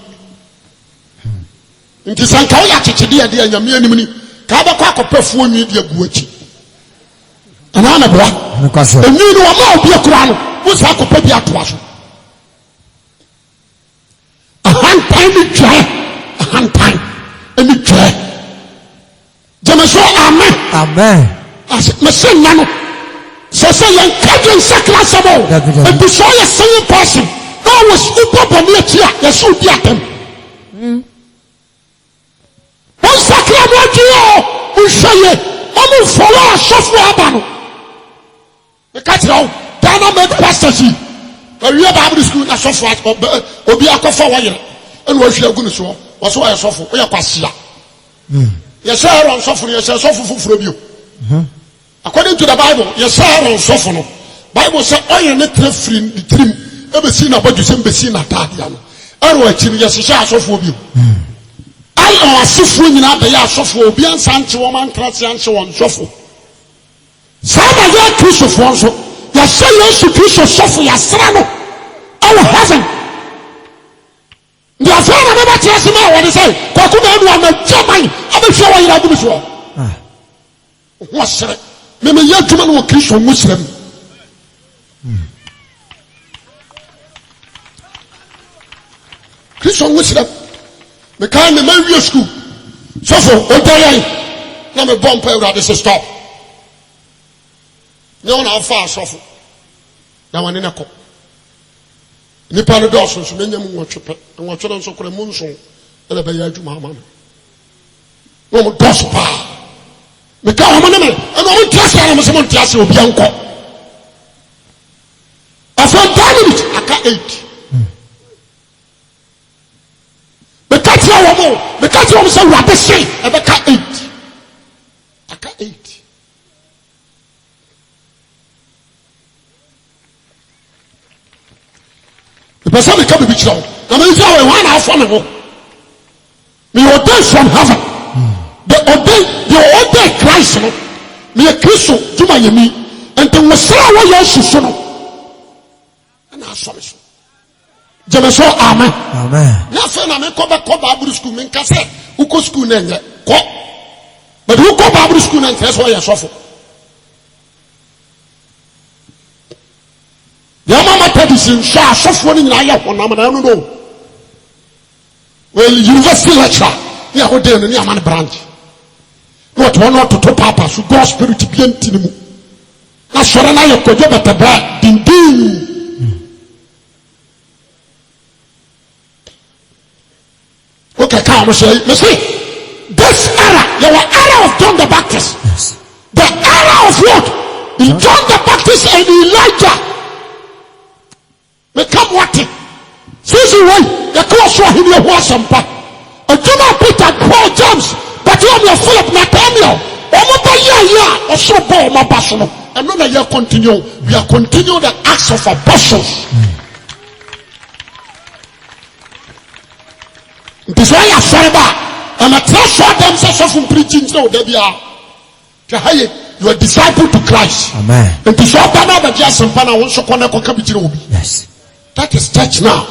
nti sanka wo ya achechede de nyame anim ni ka ba kwa kopafuo nwi de agu achi ana na bra enwi no ma obi akura no wo sa kopa bi atoa so ahantan ni twa Jamaso amen. Mese nano. So say yan kadwen sakla sabo. And to show you same person. God was upo boni etia. Yesu di atem. One sakla mo jiyo. Unshaye. Omu follow sofu abano. Me katira o. Dana me pastor si. We are Bible school na sofu obi akofa wa yere. Enu wa hwe agu ne so. Wo so ya sofu. O ya kwasia. Yes, sir, on suffer, yes, sir, suffer from you. According to the Bible, yes, sir, on suffer. Bible says, I am not free, the trim, ever seen about you, same seen at Tadian. I watch him, yes, sir, suffer you. I am suffering in the year suffer, beyond Sancho, woman, class, and so on, suffer. Some of your Christians, yes, sir, yes, Christians suffer, yes, sir, our heaven. The affair of never tells me what they say. Kokuna no na German. I'm sure why you are doing so. What's it? Maybe you German or Christian Muslim. Christian Muslim. Me can me marry school. So for Otayan. Na me bomb pay that say stop. No na fa so for. Na wan na ko. Nipa no dɔɔso so menyam nwɔtwe nwɔtwe nso kora mu nso ele bɛyɛ adwuma ama no mo dɔɔso paa meka ho ne me ɛna mo ntiase ana mo se mo ntiase obi ankɔ after 10 minutes aka 8 meka tira wo mo sɛ wurade se ɛbɛka 8 aka 8 the person will come to be strong. I mean, if you are one half from me ordained from heaven. The ordained Christ. Me a Christian, do my me, and the Messiah was your son. And I saw it. Jemeso amen. Amen. Na fe na me ko Bible school me nka se uko school na nye ko. But uko Bible school na nka so ya sofo. Ya mama tradition sha sofo ni nyina ya honam na no. Well, university lecturer, ya ho dey no ni amane branch. What one not to papa so God spirit bi antinimu. Na sore na ye kojo betebra dindin. Okay, come on, say, this era, your era of John the Baptist, Yes. the era of what? John the Baptist and Elijah. Me come what? Since you wait, the cross for him, you was some part. And do not Peter, Paul, James, but you are Philip, Nathaniel. Or so ball, my passion. And none of you continue. We are continuing the acts of apostles. This why I say that I'm a treasure them so from preaching so they be are. You are disciple to Christ. Amen. And this why Bana just some Bana wants to connect with Kabitiro. Yes. That is church now.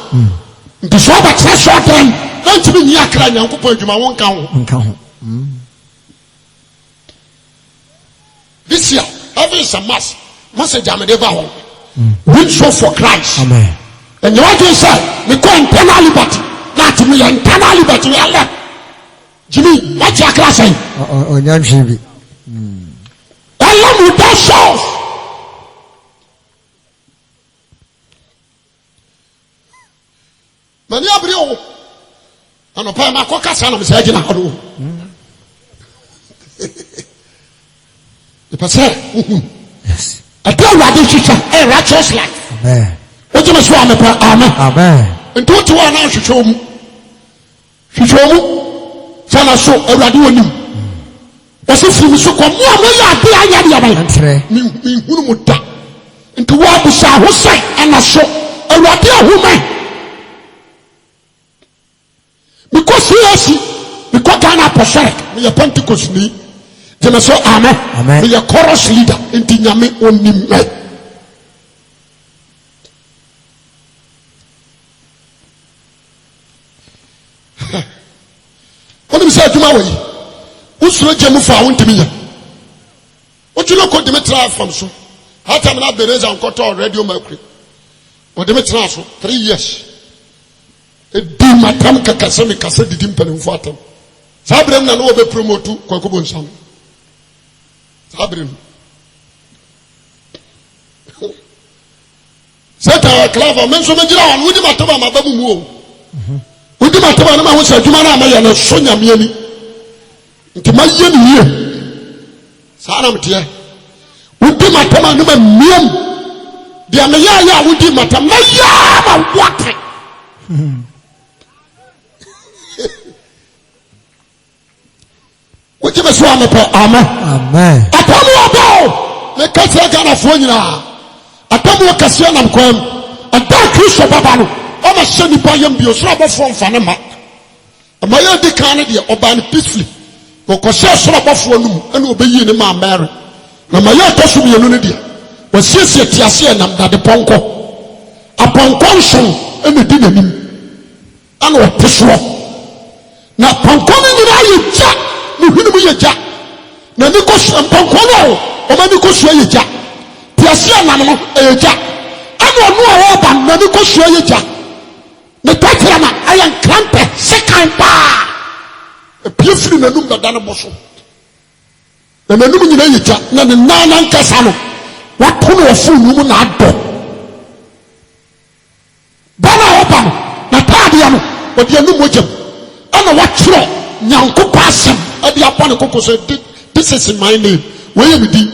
This why I treasure them. Don't you mean you are crying? You won't count. This year, heaven is a mass. Message I'm never home. Win so for Christ. Amen. And you want to say, we call internal liberty. Not me internal liberty. We are left. Jimmy, what's your class saying? Oh, Nyanjibi. I love you, that shows. Many of you, and a pair of cockers, and I'm saying, Yes. I tell you, I did a righteous life. Amen. What you must want me, Amen. and two to one hour, she showed me. Sana so, a radio. Was if you so come, Muta. Into what we shall who say, and I saw a radio woman. Because he is, because Ghana prophetic, me a Pentecost me. Jemeso amen. Amen. Me a chorus leader in Tinyame only me. What do you say to my way? Who's the Jemu for one to me? What you look at Dimitra from so? How time I be raised on Koto Radio Mercury? What Dimitra so? 3 years. A dim matam kakasemi kasa di dim penin fatam. Sabrem na no be promote kwa kubon sam. Sabrem. Seta clava menso menjira wan wudi mataba mababu mu o. Wudi mataba na ma ho sa djuma na ma ya na so nyame ani. Nti ma ye ni ye. Sa na mtie. Wudi mataba na ma miem. Dia me ya wudi mataba na ya ma wate. What you must want me for amen. Amen. Atamu abo. Me kase Ghana fo nyina. Atamu kase nam kwam. Ada Kristo baba no. O ma se nipa yam bi osoro abofo mfa ne ma. Ma ye di kan ne de oba ne peacefully. Ko ko se osoro abofo no mu ene obeyi ne ma Mary. Na ma ye to so bi no ne de. O siesie tiase nam dade ponko. Aponko nson ene di nanim. Ana o teso. Na ponko ne nyina ye ja. Muhinu yeja na niko mponkono o ma niko so yeja tiase anam no yeja ana onu a oba na niko so yeja ne patira na ayan krampe sekan pa piefri na num da na boso na num nyina yeja na ne nana nkasa no wakono ofu num na ado bana oba na taade no odi anum wojam ana watro nyanko pasem adi upon the cocoa said, this is in my name. Where you be?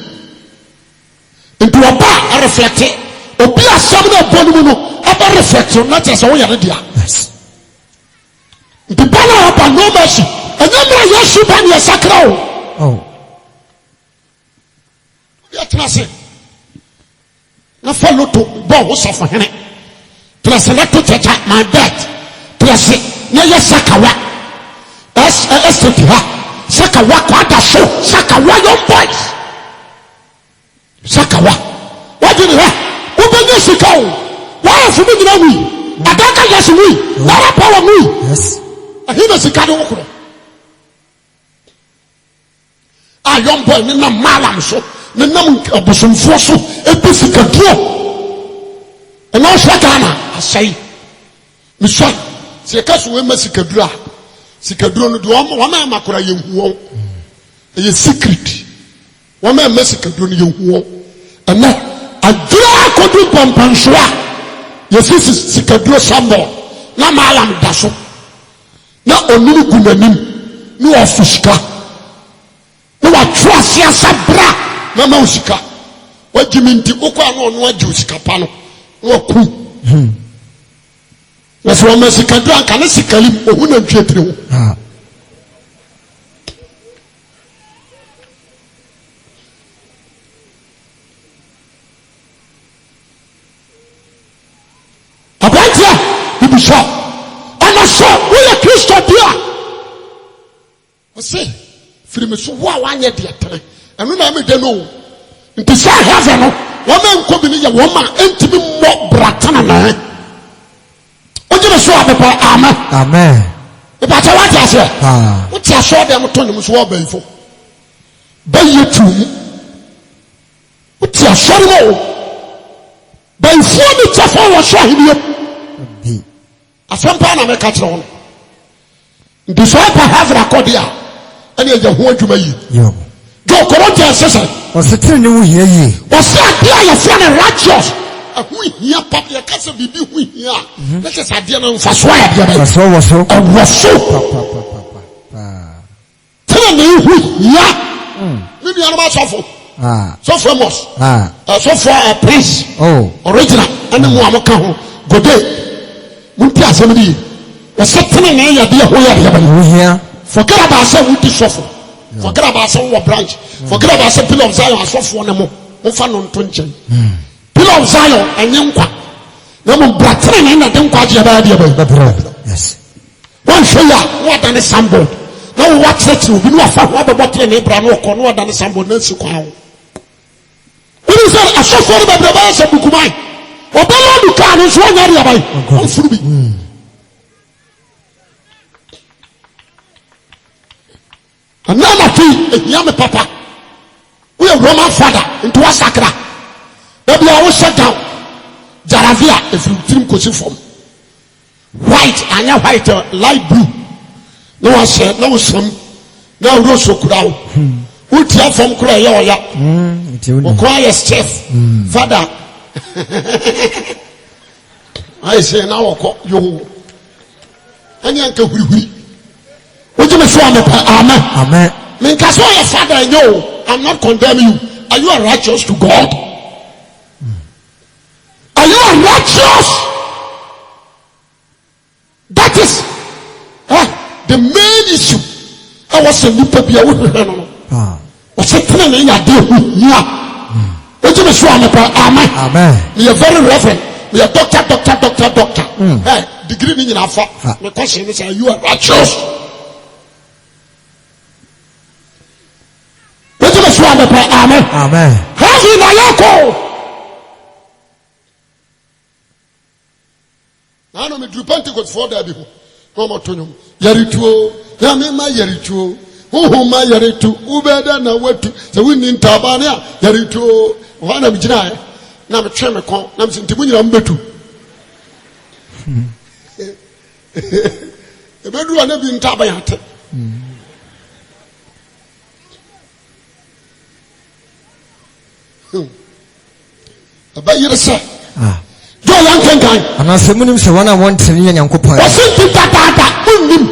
Into a bar, I reflect it. Or be a summon of Bonuno, about reflection, not as all your idea. Yes. The banner upon no mercy. And then I yes, you ban your sacro. Oh. Yet, I now follow to boss of him. Plus, select to take my bed. Plus, near your sacra. Sakawa kwada show Sakawa young boys Sakawa what do you know obenye sikao why for me na we adaka na sika de wokoro a young boy ne na malam so ne nam abosomfo so ebi sika duo e na hwa Ghana asai me so se ka so we ma sika duo a sika duo no de wo ma makora ye huwo e secret wo ma sika duo no ye huwo and na adura kodu pampansoa ye sika duo sambo na malam da so na onuru gunanim ni ofishika ni wa trust ya sabra na ma usika wajiminti uko anu onu aji usika pa no wa ku na so ma sika duo anka na sikalim ohu na ntwetire ho abatia bibisha ana so we Kristo dia o se firime so wo a wanye de tere enu na me de no nti sa heaven no wo ma nko bi ne ye wo ma entimi mo bratana na o je so abepa amen amen e ba ta wa ti ase o ti aso de mo to ni mo so wo ba ifo ba yetu o ti aso mo ba ifo ni tafa wo so ahibie afampa na me ka kire ho nti so pa have record ya ene ye ho adwuma yi yo go Corinthians sese o se tire ne wo hia yi o se adia ye fa na righteous ahu hia pap ye kase bibi hu hia na se adia na mfa so ya dia ba so wo so tire ne hu hia ni bia no ma sofo so famous so for a prince original ene mo amoka ho gode munti asemi o se tire ne ya dia ho ya dia ba hia forget about say we di suffer forget about say we branch forget about say pillar of Zion asofo ne mo fa no nto nchen pillar of Zion enye nkwa na mo bratre ne na de nkwa je ba dia ba yes one show ya what than somebody now what let you be no afa ho ba botre ne bra no ko no than somebody na si kwa ho we say asofo ne ba bra ba say bukumai obelo du ka no so nya dia ba o furu bi another thing yam papa we are Roman father into a sacra maybe I will shut down Jaravia if you dream kosi form white anya white light blue no one said no some now rose okura who tear from kura ya oya okoya chef father I say now oko yo anya nka huri would you say amen? Amen. Because your father, no, I'm not condemning you. Are you a righteous to God? Are you a righteous? That is the main issue. I was a little bit was a plan in a day. Would you say amen? Amen. You are very reverend. You are doctor. Hey, degree in our father. My question is, are you a righteous? Amen. Amen. Hazi na yako. Na no me do Pentecost for that before. No more to nyom. Yarituo, ya me ma yarituo. Ho ma yaritu, ubeda na wetu. Se we ni ntabane a yarituo. Wa na mjina e. Na me twe me kon, na mse ntimu nyina mbetu. Ebedu ana bi ntaba yate. Aba yirese do yan kankan ana se munim se wana won tene nyankopon wasinti tatata unim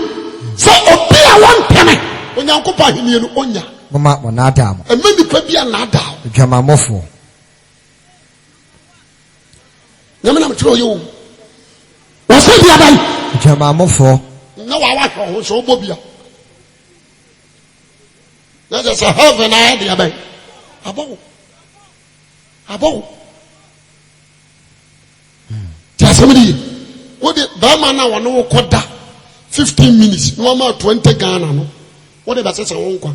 so obi a won tene onyankopon ahenie no onya mama wona adam emani pa bia na ada dwamamofo nyamena mtro yo wasinti abai dwamamofo na wa ho so obobia na just heaven I had abai abo somebody what the bama na won wo koda 15 minutes no ma 20 Ghana no what the say won kwa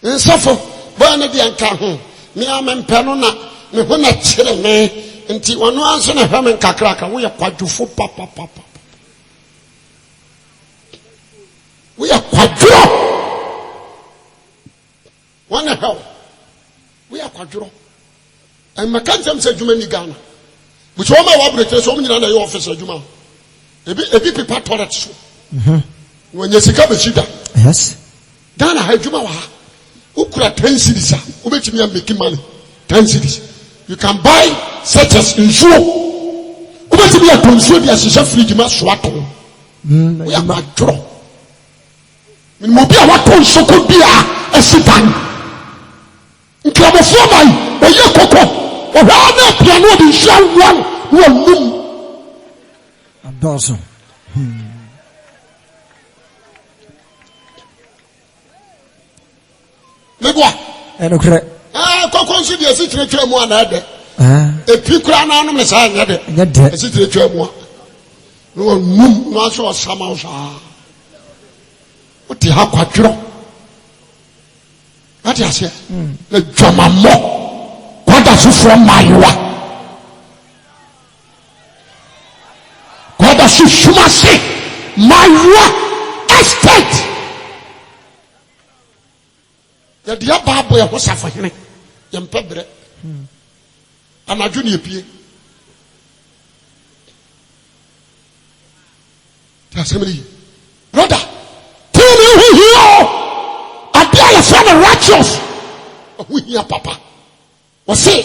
nsafo ba na di anka ho me amempe no na me ho na kire me nti wano anso na hwɛ me nkakraka woyɛ kwadwofo papa woyɛ kwadworo wana hell woyɛ kwadworo ɛmmɛka ntɛm sɛ adwuma ni Ghana buti wɔma a wɔabrɛkyerɛ sɛ wɔm nyina na ɛyɛ office adwuma ebi pepa toilet so wɔnyɛ sika bɛkyi da yes Ghana ha adwuma wɔ ha wokura 10 cedis a wobɛtumi a make money 10 cedis you can buy such as nsuo wobɛtumi a to nsuo de ahyehyɛ fridge ma soa to woyɛ kwadworo menim obi a wato nsoko bi a asi dan nkramofoɔ man ɔyɛ kɔkɔ ɔhwɛ a na apia no ɔde nhyia nwoa no na ɔnum adɔɔso megoa ɛnokorɛ kɔkɔ nso deɛ ɛsi kyerɛkyerɛ mu a na ɛdɛ ɛpi koraa na anom ne saa nyɛ dɛ nyɛ dɛ ɛsi kyerɛkyerɛ mu a na ɔnum na asɛ ɔsama wo saa wote ha kwadworɔ ate aseɛ na dwamammɔ kwada sofoɔ maayewa kwada so suma se maayewa estate yɛde abaabɔ yɛ ho safohene yɛmpɛ berɛ anadwo ne yɛpie te asɛm ne yi brother tell me who you are ade a yɛfrɛ no righteous ɛho hia papa wɔse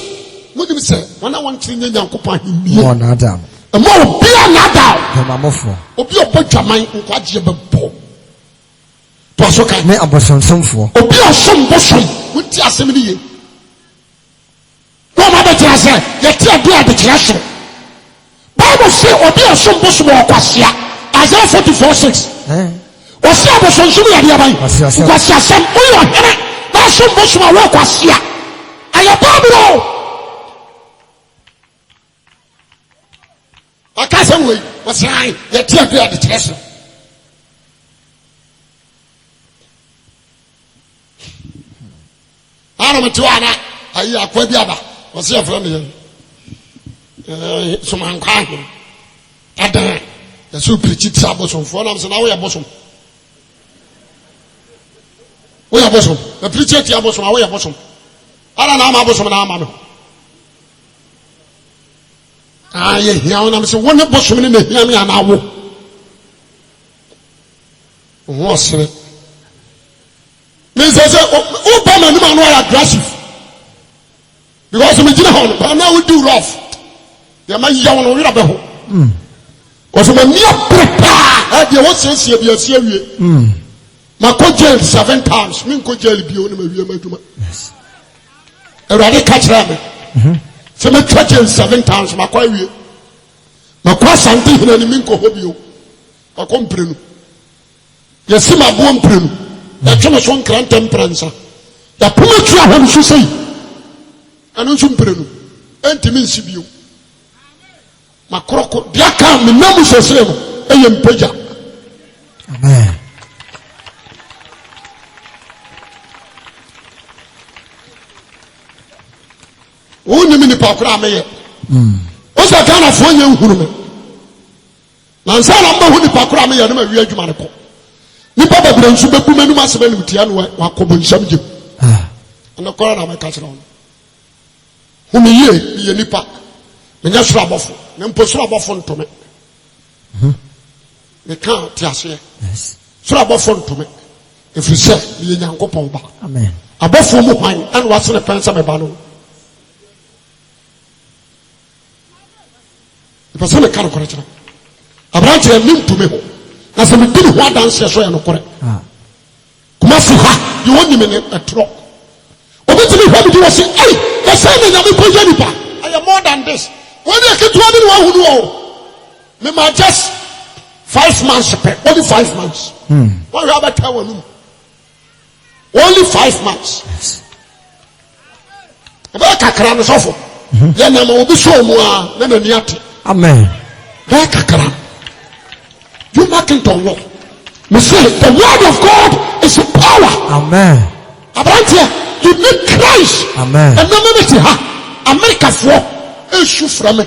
monim sɛ wɔn a wɔnkyere nyɛ nyankopɔn ahemmie ɔnaada ɛma obi a nadaw dwamammɔfoɔ obi a ɔbɔ dwaman nkwagyeɛ bɛbɔ to aso kan ne abɔsonsomfoɔ obi a ɔsom bosom wonti asɛm no ye na ɔma bɛkyerɛ sɛ yɛte ade adekyerɛ so bible sɛ obi a ɔsom bosom wɔ ɔkwasea Isaiah 44:6 wɔse abɔsonsom yɛde aban nkwasiasɛm woyɛ ɔhene na ɔsom bosom a wɔ ɔkwasea ɛyɛ bible ɔka sɛ wei wɔse ae yɛte ade adekyerɛ so anamete hɔ ana ayi akwa bi aba wɔse yɛfrɛ no yɛ somankwa ahene ɛdan yɛsɛ wopirikyi tiri abosomfoɔ nam sɛ na woyɛ bosom woyɛ bosom na pirikyi ati abosom a woyɛ bosom ana na ama abosom na ama no yɛ hia wo nam sɛ wo ne bosom ne na hia me anaa wo ho ɔsere means sɛ woba m'anim a no ayɛ aggressive because megyina hɔ no baa na wodi rough deɛ mayɛ wo no werɛ bɛho because m'ani abere paa deɛ wɔsiesie bi asi awie makɔ jail 7 times menkɔ jail bio ne mawie m'adwuma awurade ka kyerɛ me sɛ mɛtwa jail 7 times makɔ awie makɔ asante hena ne menkɔ hɔ bio makɔ mprenu yɛsi maboɔ mprenu yɛtwe me so nkra ntɛm prɛnsa yɛpoma twi ahɔ no so sei ɛno nso mprenu ɛntimi nsi bio makorɔko deɛ aka menam sɛsere no ɛyɛ mpagya amen wonim nipa koraa meyɛ wo sɛ ghanafoɔ nyɛ nhunu me nansa na mmaho nipa koraa meyɛ no mawie adwuma no kɔ nipa bebree nso bɛbu m'anim asɛm anim tia no wakɔbɔ nsɛm gyem ɛno kɔra na mɛka kyerɛ wo no home yie meyɛ nipa menyɛ soro abɔfo na mpo soro abɔfo ntome meka te aseɛ soro abɔfo ntome ɛfiri sɛ meyɛ nyankopɔn ba abɔfoɔ mu hwan ɛne wasene pɛn sɛ meba no ɛpɛ sɛ meka nokorɛ kyerɛ aberankyerɛ ne ntome ho na sɛ medi ne ho adanseɛ so yɛ nokorɛ kuma fi ha deɛ wɔnyime ne ɛtorɔ obɛtumi hwɛ mede wɔ se ei yɛsɛ ne nyame pɔgya nipa ɛyɛ more than this wɔne aketewa bi ne wahunu wɔ mema just 5 months pɛ only 5 months wɔhwɛ abɛtwa w'anum only 5 months ɛbɛyɛ kakra no sɔfo yɛnama obi sɔɔ mu a na n'ani ate amen bɛyɛ kakra you Mackinton wɔ me say the word of God is power amen aberanteɛ you need Christ amen ɛnna mɛmɛ ti ha Amerikafoɔ issue from me.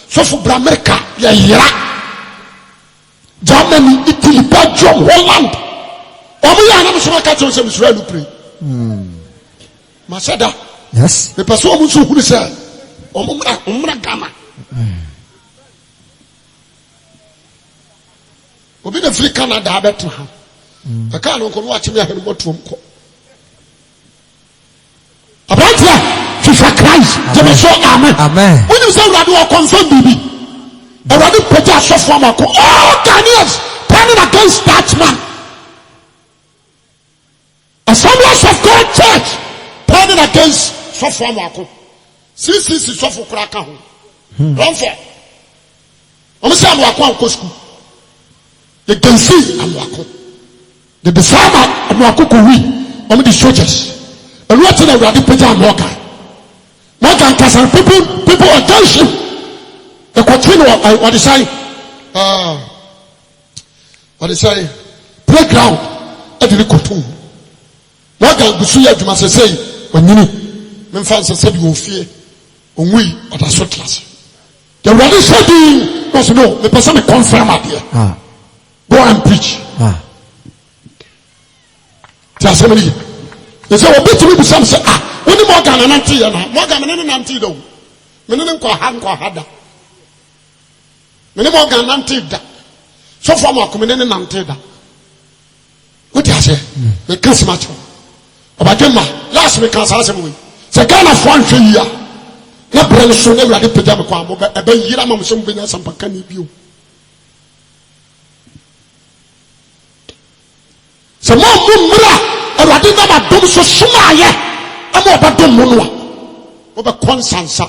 So for America, yeah, Germany, Italy, Belgium, Holland. Omo ya na me so ka tell say Israel pray. Masada. Yes. The person omo so huru say omo mra gama. Obi na free Canada abeto ha. The car no ko no achi me ahenu motom ko. Abraham FIFA Christ. Jẹ́ so amen. Amen. When you say we are confirm bibi. Already put us so form ko. Oh, Ghanaians turning against that man. Assemblies of God Church turning against so form ko. CCC so for kraka ho. Run for. Omo say am wako ko school. The can see am wako. The disciple am wako ko wi. Omo the soldiers. And what in the ready put on Morgan Castle people against him. The continue what they say playground at the Kotum. Morgan Busuya to must say when you men fans said you fear on we or the so class. The ready said was no the person confirm up here. Go and preach. Tell somebody. They say, "Well, between me, some say, when the Morgan and Auntie, Morgan and Auntie, though, Menin Hada, Menin Morgan and Auntie, so far, my community and Auntie. What do you say? The cancer match. About them, last week, I saw some way. The kind of one year, not brand so never had a pajama quam, but a year among some business and Pacani view. Some more. Awurade na ma dom so soma ye ama obadom mo no oba konsansa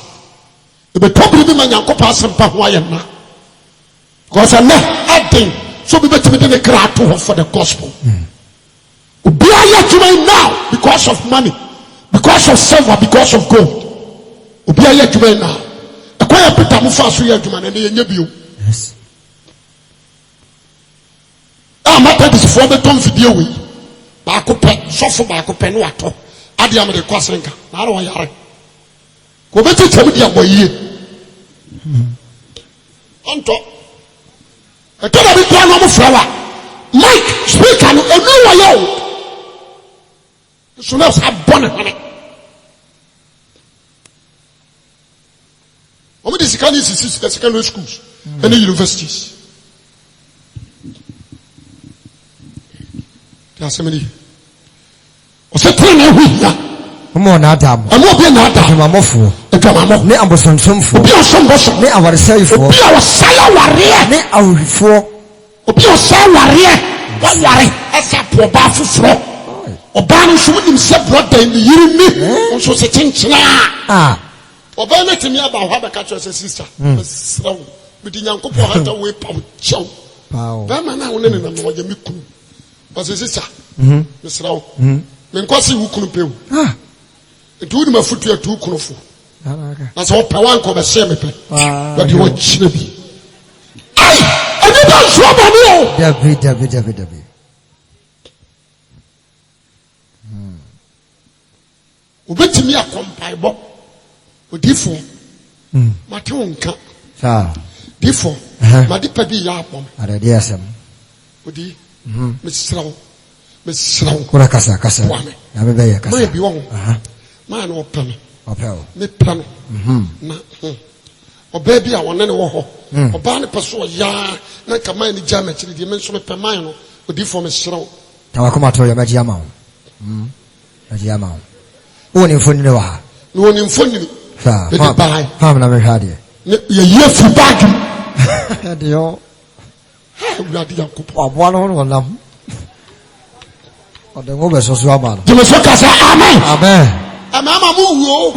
e be tobiri bi ma Nyankopɔn asempa ho aye na because na adding so be betimi de kra to ho for the gospel obi aye tuma now because of money, because of silver, because of gold. Obi aye tuma now e kwa ya Peter mo fa so ye adwuma na ye nya bio. Yes. Mata this for the tom video we baako pɛ sɔfo baako pɛ no wato ade am de kwasenka na ara wɔyare ko beti tɛm de aboyie onto ɛtɔda bi kwa no mo frawa Mike speaker no enu wɔyɛ o so na sa bɔne hane omo de sikani sisi secondary schools and universities. Asemeni o se tene hu ya mo na adam amo bi na adam mamofo edwamamo ne ambosonsomfo obi osomboso ne awaresaifo obi awasaya ware ne awrifo obi osaya ware ware asa po ba foforo oba no so nim se brother ni yiri ni so se chenchena oba na temi aba ho abeka cho se sister mesrawo bidi Nyankopɔn hata we pam chew ba ma na wona ne na mo je mikunu parce que c'est ça. Monsieur Rao. Mais quoi si vous connaissez pas? Et tout le monde foutu à tout connaissez. Parce qu'on peut voir comme ça me fait. Donc il va chier. Aïe, on est dans le joie David. Au bête mi a compagnie bon. Au défaut. Mathieu on quand. Ça. Défaut. M'a dit pas bien là bon. Ada dia sam. Au dit. Mesraw kura kasa na bebe ya kasa ma bi won ma na opame me plan na oba bi a wona ne wo ho oba ne peso ya na kama ni jama chiri di me nso me pema no odi fo mesraw tawa kuma to ya maji ama maji ama wo ni foni ne wa ha no ni foni sa ha na me hade ye ye fu bag de yo Uradi Yakubu. Abono no nam. Ode ngo beso so ama no. Jeme so ka say amen. Amen. Amama mu wo.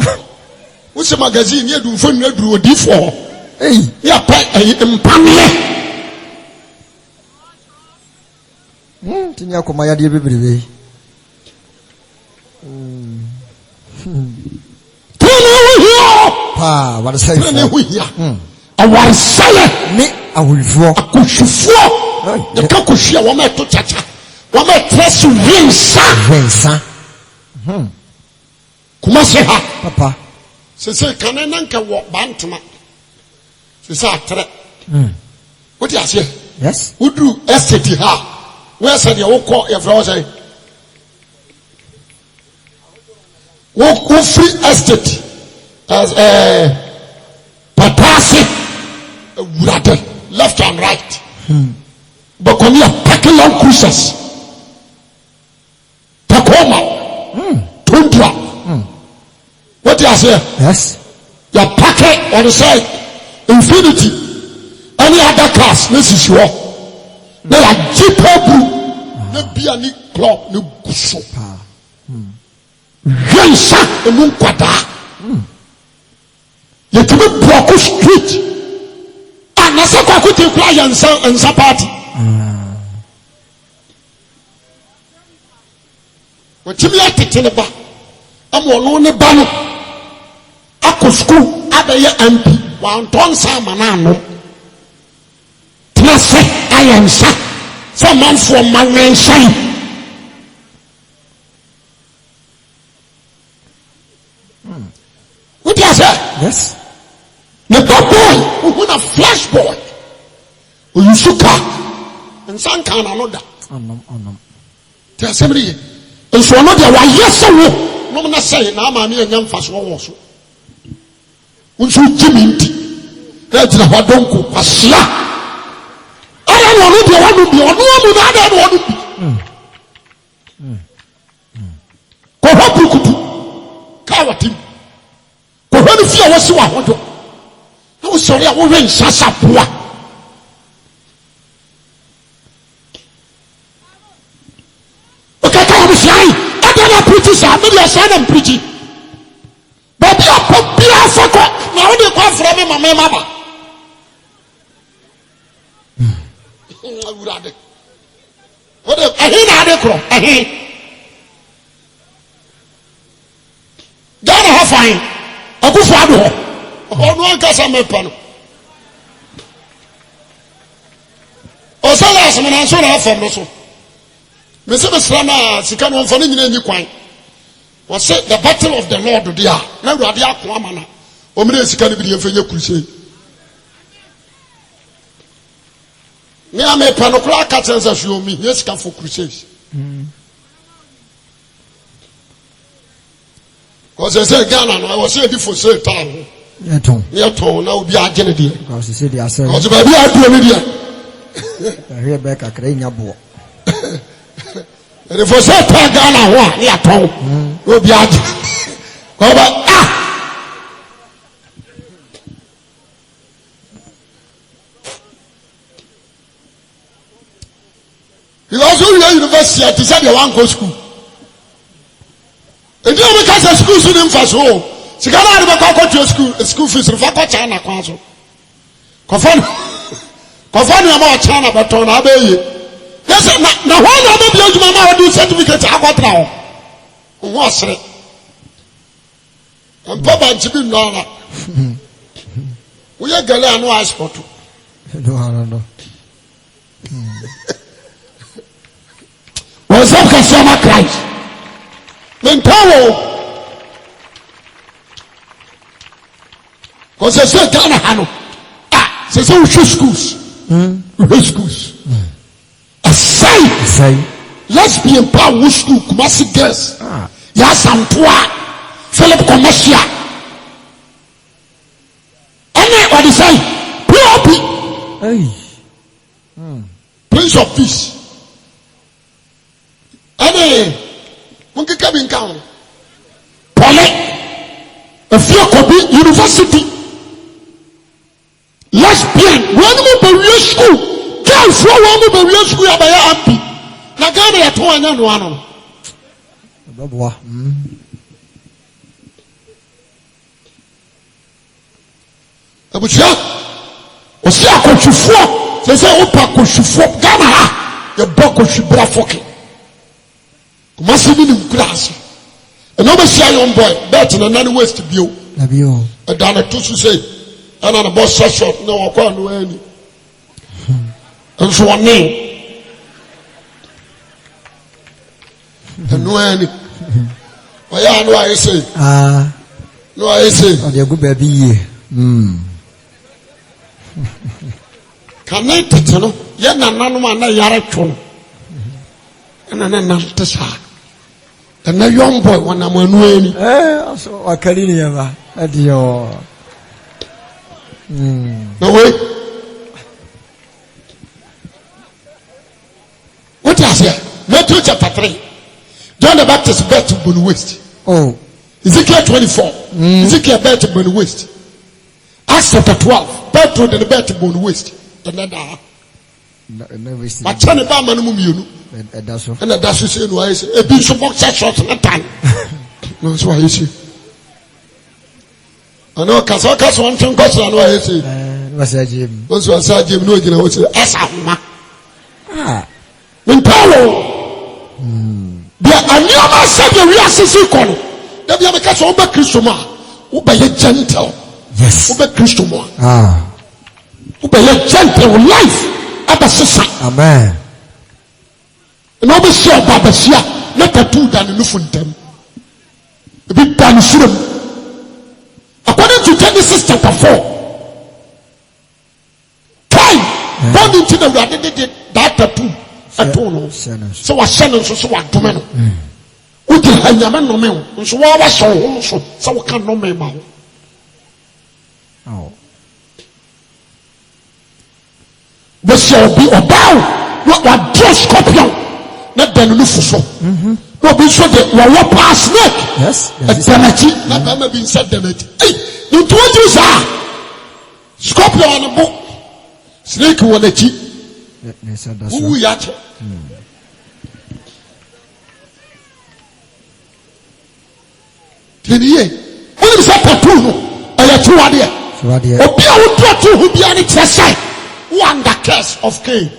Wo se magazine ye du fonu aduru odi fo. Ya pa mpamle. Tinya ko maya de bebrebe. Pa, what say? Awaresaya ni awulfo akushufo de ka kuhia wo ma to chacha wo ma press wensa wensa kuma se ha papa say can I nanka walk bantama? She said, what do you say? Yes. Who do estate ha? Where said you call your brother? Walk free estate as a Patasi, left and right. But when you are packing long cruises, Tacoma, Tundra. What do you say? Yes. You are packing on the side, Infinity. Any other class, this is your. They are cheaper blue. They be any club, no bush. Yensa emu kwada. Yetumi block street. Anasa kwa kuti kura yensa party. Wotimi atete ne ba. Am ono ne ba no. Akọ school abeye MP. Wa nton sa manano. Tnase ayensa. For man for man shine. What do you say? Yes. The boy who a flash boy. Who you shook up. And some kind of another. Tell somebody. And so another why yes or no. No man say now mammy and young fast one also. When you Jimmy that's what don't go. Pasla. I don't know if you want to be or no one want to be. Go help you could do. Kawatim. When you feel what's what want to, I was sorry, I will ring Sasapua. Okay, I was lying. I don't know preachers, I maybe I said them preaching. But you are popular for now. You come from my mama. What I hear that crop. I hear. Don't have fine. Akufado ono ankasa mepano osala asmana so na afam no so me se besra na sika no mfa no nyina nyi kwan o say the battle of the Lord dia na urade akọ amana o mere sika no bi de mfanya kurusei me amepano kura ka tsensa hwe mi sika for crusade because I say Ghana, I was saying for sale town. Yeah, now be a Kennedy. Because you said they are selling. Because baby, I do media. I hear back a crane your boy. And if I say Ghana, what? Yeah, town. Will be a go back. Because you are university, I decided you want to go school. If you make a school student for so, she can't have a school fees if I got China Council. Confirm about China, but on Abbey. Yes, now why not be able to do certificate? I got now. What's it? And Papa Jimmy Nana. We are Galliano ice photo. No. Was that customer Christ? Power. Because they say Ghana Hano. They say we should schools. We schools. A say lesbian power school Kumasi girls. Yes, Antoine Philip Commercial. Anybody say POP. Hey. Prince of Peace. Any monkey cabin count. Poly, a few copy university. Lesbian, one more barrier school. Girls, one more barrier school. I am happy. Now, Ghana at one and one. Abuja, o si akochufo. They say, Opa kochufo. Ghana, your book was bra fucking. Kumasi ni class. And almost a young boy, better than any ways to view. A dollar to say, and on a boss shot, no, I can't do any. And so on name. And no any. Why I know I say, No, I say. Oh, they go baby. Can I tell you? Yana Nanuma, Yaratron. And then I'm the and a young boy when I'm winning. So I can't even. At your. No way. What is it? Matthew chapter 3. John the Baptist birth to Bonu West. Oh. Ezekiel 24. Ezekiel birth to Bonu West. Acts chapter 12. Birth to the birth to Bonu West. And then but China Bama Mumunu. And that's why I say a piece of box shot at a time. That's why you see. I know Kasakas one thing question and why I say. What's that, Jim? Once I said Jim, no, you know, what's Asama. When Paulo. There are never said the real Sicily. There be a case of Christoma. Who by a gentle. Yes. Who by Christoma. Who by a gentle life. Amen. And obviously, Babasia, not a two than enough for them. A big than freedom. According to Genesis chapter 4, time born into the that tattoo. I don't know. So what sentence so what domino? Who did I know me? So what was so what can no me about? Oh. But shall be about what draw scorpion, not then look for so. What be so that what pass snake? Yes, a damage, not ever been said damage. Hey, you told you, sir. Scorpion on a book, snake on the cheek. Who yat? What is that tattoo? I have 2 ideas. Obia would draw to who be on its side. Under curse of Cain.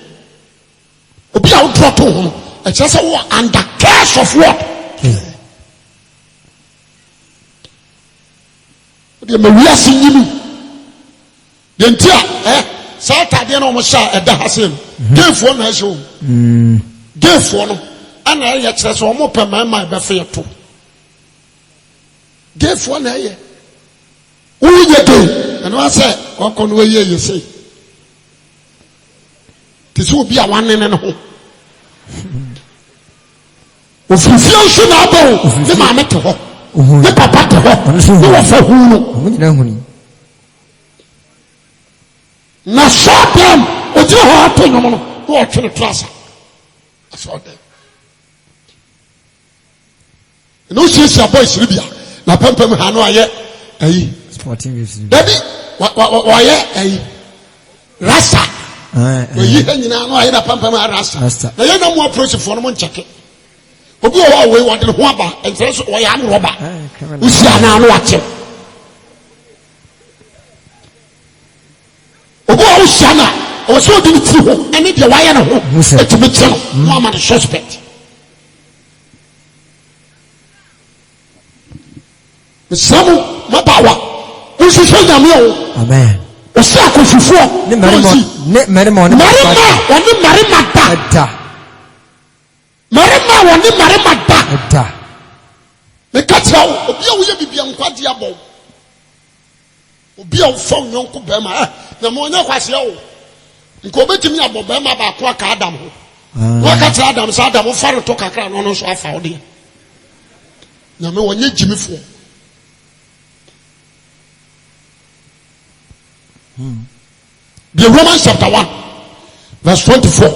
Obi a draw to him. It's just under curse of what? The Maria singing. The entire Saturday no Masha at the Hassim. Give one has you. Give one. And I yet says one more per man my buffet too. Give one a year. Who you do? And I said, what can we hear you say? This will be a one in and home. If you feel so now, the mamma to her, the papa to her, you are for who? Now, short them, or you have to know what to the class. I saw them. No, she's your boy, Libya. La Pempem Hanoa yet, sporting with Daddy, why, Rasta. You know, I had a pump Rasta. There are no more process for one check. Who go away what the Waba and says, why I'm robber. We see now watching. Oh, Shana, or so did you, and if you're wire who said to be tell, Mamma the suspect. The Samu Mabawa, who should say them all. Amen. The sacrifice before the Marima, one the Marima, the Catchau, Obia be on Quadiabo. Obia found Yonko Bema, the Mona was yo. You go back to me about Bema about Quack Adam. Quack Adam, Sadam, or Farrow took a crown on us. I found it. No, no one need Jimmy for. The Romans chapter 1 verse 24.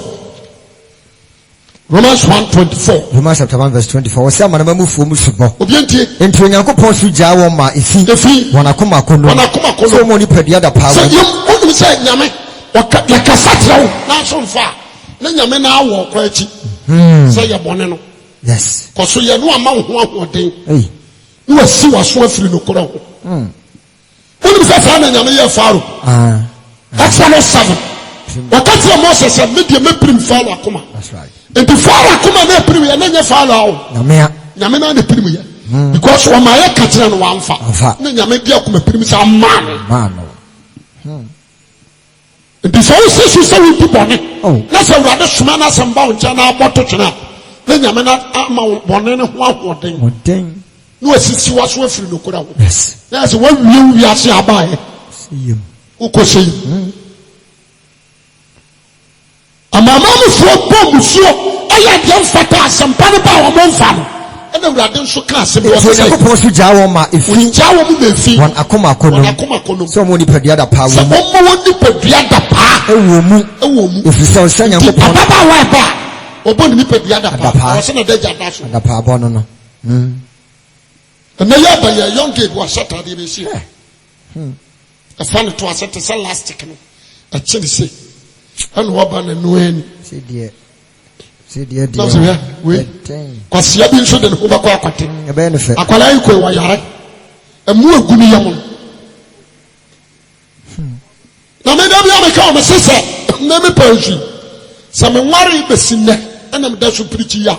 Romans 1:24. Romans chapter 1 verse 24. What's that man move for Musubo? Obienti. Into Yanko Su Jawa ma ifi. Wanakuma kono. So many per the other power. So you say Yame or Casatra National Far. Then Yame now walk quality. Say your boneno. Yes. Because you know amount one thing. Hey. You will see what's worth in the Koro. Who is that fan and Yame Faro? Exodus 7. What can't you Moses and make you make prim Faro Akuma? That's right. And the Faro Akuma ne prim and then you follow. Yamena the prim. Because one my catcher and one far. Then you make your prim some man. And this also is so people. Oh, that's a rather smana some bound channel bottle channel. Then Yamena amount one and one thing. no asisi waso afiri no kora wo yes na se wawie wi ase abae siyem ukoseyi amama mfo bomusuo aya de mfata asempa ne ba wo mfa no ena urade nso ka asem wo se ko posu jawo ma efi jawo mu na fi won akoma kono so mo ni padua da pa wo mo ni padua da pa ewo mu efi se osanya ko pon baba wa ba obo ni padua da pa o se na daja da so da pa bo no na ya ba ya young kid wa Saturday be see a fan to asset say last no a chini say and wo ba na no ani say dear we kwasia bi nso de no ba kwa akwate e be no fe akwala yi ko wa yare emu agunu yam na me da bi ameka o me sese na me pansu sa me nware be sinne na me da so prichi ya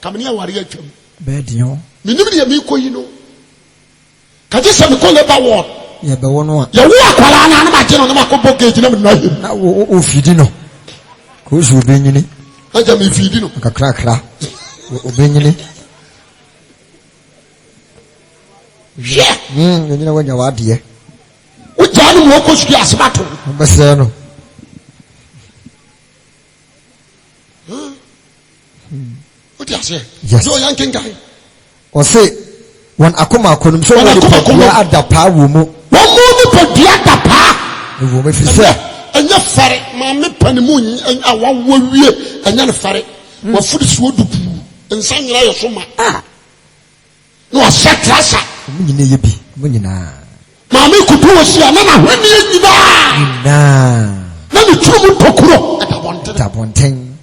kamne ya ware atwam be dion minim de mi ko yi no kaje se me ko leba ward ya be wono a ya wo akwala na na ma je no na ma ko bogage na me no ahim na o fidi no ko so be nyini aja me fidi no kakra o be nyini nyina wanya wade o janu mo ko su asbato be se no o ti ase yes yo yanken guy o say won akoma konum so won padua adapa wo mu won mu ni padua adapa wo me fi se anya fare ma me panimu awawo wie anya ne fare wa fudi so dupu nsan nyira yo so ma no asetrasa mu nyina ye bi mu nyina ma me kutu wo sia na hwani nyina na ni tumu pokuro atabonten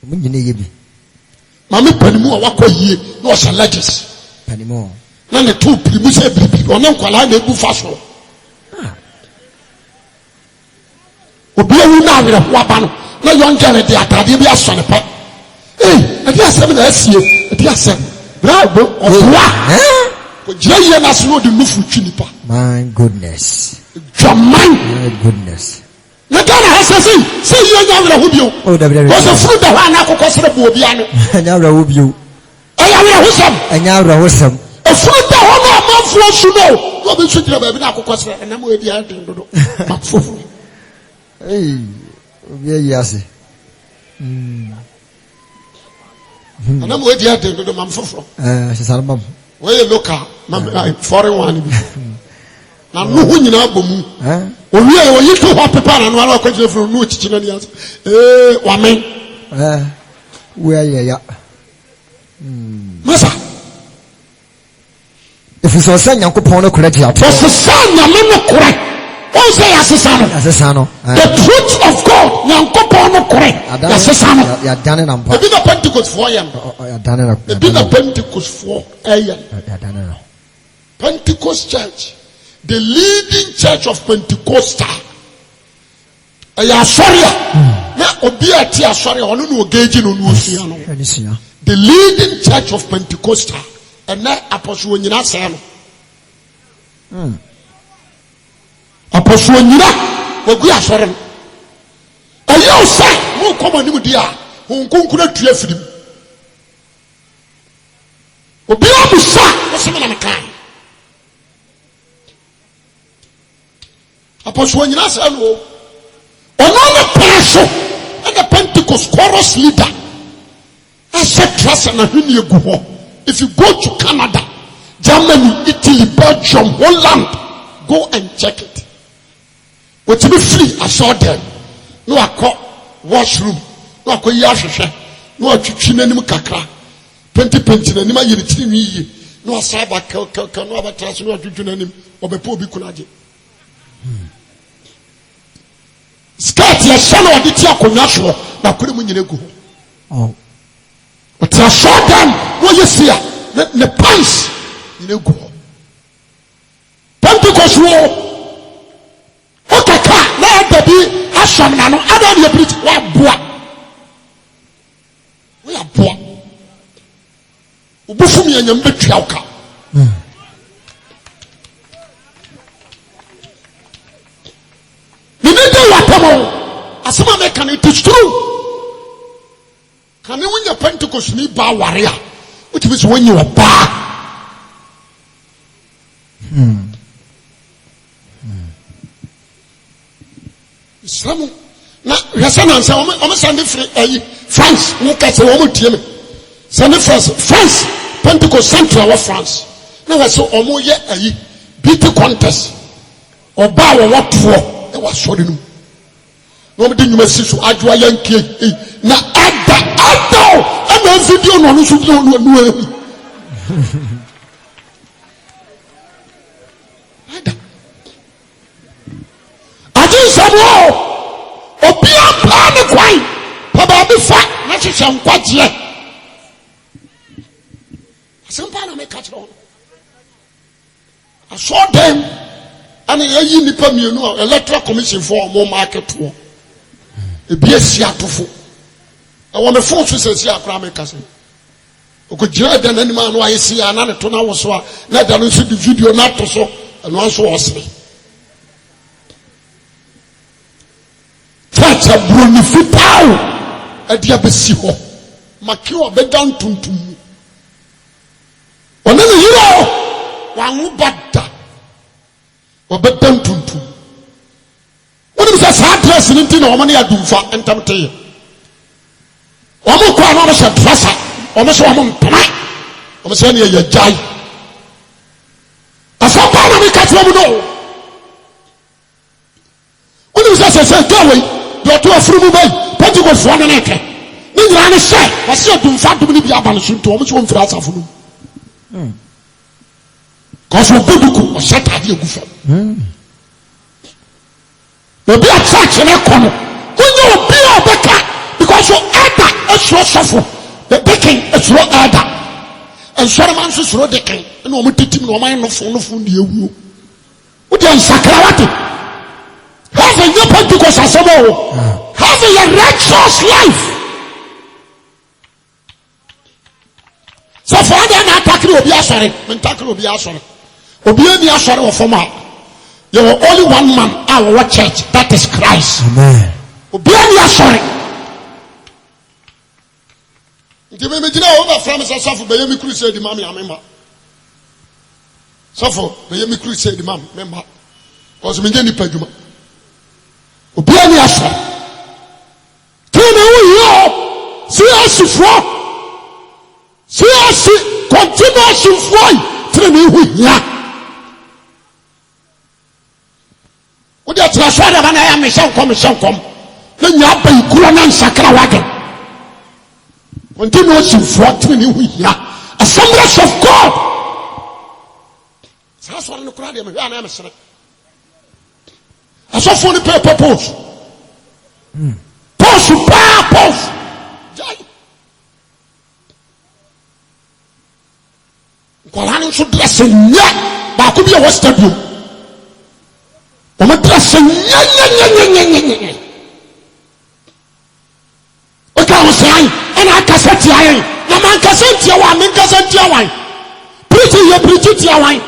mu nyina ye bi ma me panimu awakọ yie no o salages panimu na ne tu primu se bibi o ne nkwala na egu fa so obi ewu na awere ho aba no na yongere de atade bi aso ne pa edi asem na asie edi asem bravo owa ko jeye na so de nufu twinipa my goodness my goodness na kana hasasi say you nya awere ho bio oh da ko so furu da ho na akokọ sere bo obi ano nya awere ho bio awere ho sam nya awere ho sam furu da ho na amanfo su no ko bi su jira ba bi na akokọ sere na mo edi adin dodo mafofu obi ayase ana mo edi adin dodo mamfoforo sesalbam we local foreign one bi na no hu nyina abomu owi e oyi to ho pepa na no ala ko jire furu no chichi na ni ase wa men we ayaya masa if so say nyankopon no kura dia to so say nyame no kura o say asesa no the truth of God nyankopon no kura asesa no ya dane na mpa ebi na Pentecost for yam ya dane na ebi na Pentecost for ayam ya dane no Pentecost church the leading church of Pentecostal sorry na obi ati asori onu no ogeji no no osua no the leading church of Pentecostal and na apostle onyina say no apostle onyina ogu asori no ayo say mo koma nim dia honkonkuna tua firim obi abusa osema na mekan apostle onyina say no ono person and the Pentecost chorus leader I said trust and huni egu ho. If you go to Canada, Germany, Italy, Belgium, Holland, go and check it. But to be free, I saw them. No, I call washroom. No, I call yasha. No, I china ni kakra. Penti na ni ma yiri ni. No, I saw ba no, I trust no, I china ni. Obepo bi kunaje. Skirt ya shano aditi akonya so na kure mu nyina gu ho. Oh. But I saw them what you see the pants in a go. Pentecost war. Okay, now baby, Hasham Nano, I don't know bridge. We are poor. Ubufumi and Yambetrauka. You need to what as some American, it is true. Can you win your Pentecost ni ba warrior? Which means when you are bar. Islam na resonance o send free France no ka se o tie me send France Pentecost Central of France na we so o ye beauty contest oba wo woto e wa sori no no me de nyuma si so adwa yankie na ada ana video no so no Obia plan kwai baba be fa na hwehwe nkwaje asempa na me catch on I saw them and ye nipa mienu electoral commission for more market to e bi asia tofo e wo me phone so say akra me kase okogira da na nima no ayesi ya na ne to na wo so a na da no so di video na to so no anso osme Facha broni fitao adia besi ho make obeda ntuntum ona ne yiro wanwu bada obeda ntuntum woni se sa dress ni nti na omo ne adumfa entamte omo kwa no se dressa omo se omo mpana omo se ne ye jai afa pa na me ka tro mu no woni se gawe do to afuru bay Pentecost fo na neke ni nyira ne se wase adumfa dum ni bia ban so nto omo so mfira asafo no ko so buduku o seta de egu fam obi a church na kono onye obi obeka because so elder esro sofo the deacon esro elder and sure man so sro deacon na omo titim na omo no fo ndi ewu wo de sakrawati have a new Pentecost assemble. Have a righteous life. So for that na attack obi asore, men tackle obi asore. Obi ani asore of former. You are only one man our church, that is Christ. Amen. Obi ani asore. Nti me gina over from so be yemi crusade mam ya member. So for be yemi crusade mam member. Cause me dey ni paduma. Obia ni afa tene wo si asufo si continuous foi tene wo hia wo de transfer da na ya me shankom na nya ba ikura na nsakra wage continuous foi tene wo hia assemblies of God sa so no kura de me hia na me sere asofo ni purpose purpose jai kwala ni so dress nya ba ko bi e stadium o ma dress nya o ka o sai ana kaseti ayi na man kaseti wa men kaseti wa preach ti awan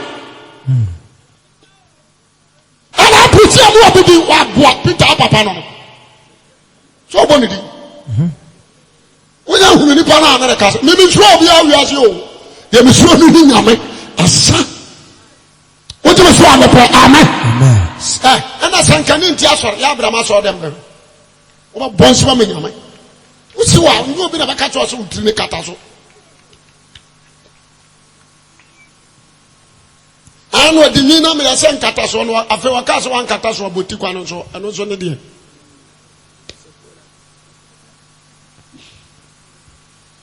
ana preach am wa bi wa boa Peter papa no so boni di wonya hunu ni pa na America me mi suro obi awiase o ye mi suro ni nyame asa wote me so amepe amen ana sankani nti asore ya abrama so dem be wo ba bonso ma nyame wusi wa nyo obi na baka to so utri ni kata so anu di ni na me ya sen kata so no afa wa ka so wan kata so boti kwa no so anu so ne de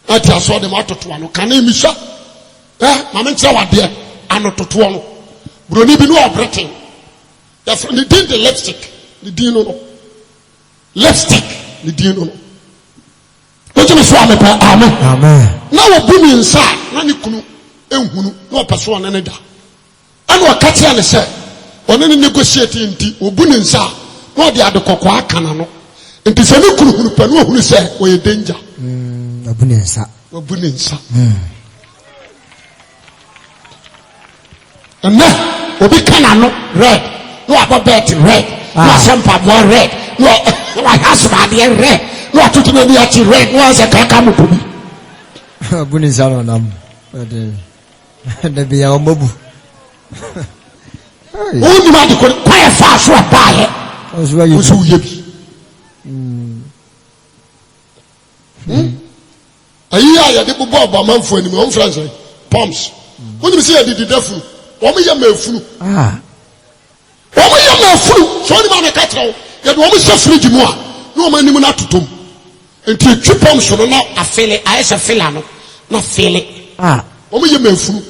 ati aso de matoto anu kana emisha mama ntia wade anu toto no broni bi no operating ya from the din the lipstick the din no lipstick the din no wotu me so amepa amen na wo bu mi nsa na ne kunu ehunu na opeso na ne da anu akati ane se one ne negotiate nti obu ne nsa na ode adekokko akana no nti se ne kunu hunu panu ohunu se o ye danger Wabunensa. And now, obi kanano red. No abobet red. No sempa more red. No husband red. No atutumeni ati red. No ase kakamu kubi. Wabunensa no nam. De biya omobu. Who you might call quiet fast or buy it? As well, you so ye. A year, the Bob, a month for any own friends, pumps. When you see I did the devil, what me a man flew. What me a man flew, so any man a cattle, yet one is a free more. No man, you not to do. Until 2 pumps for now, I feel it, I as a filano, not feel it. What me a man flew.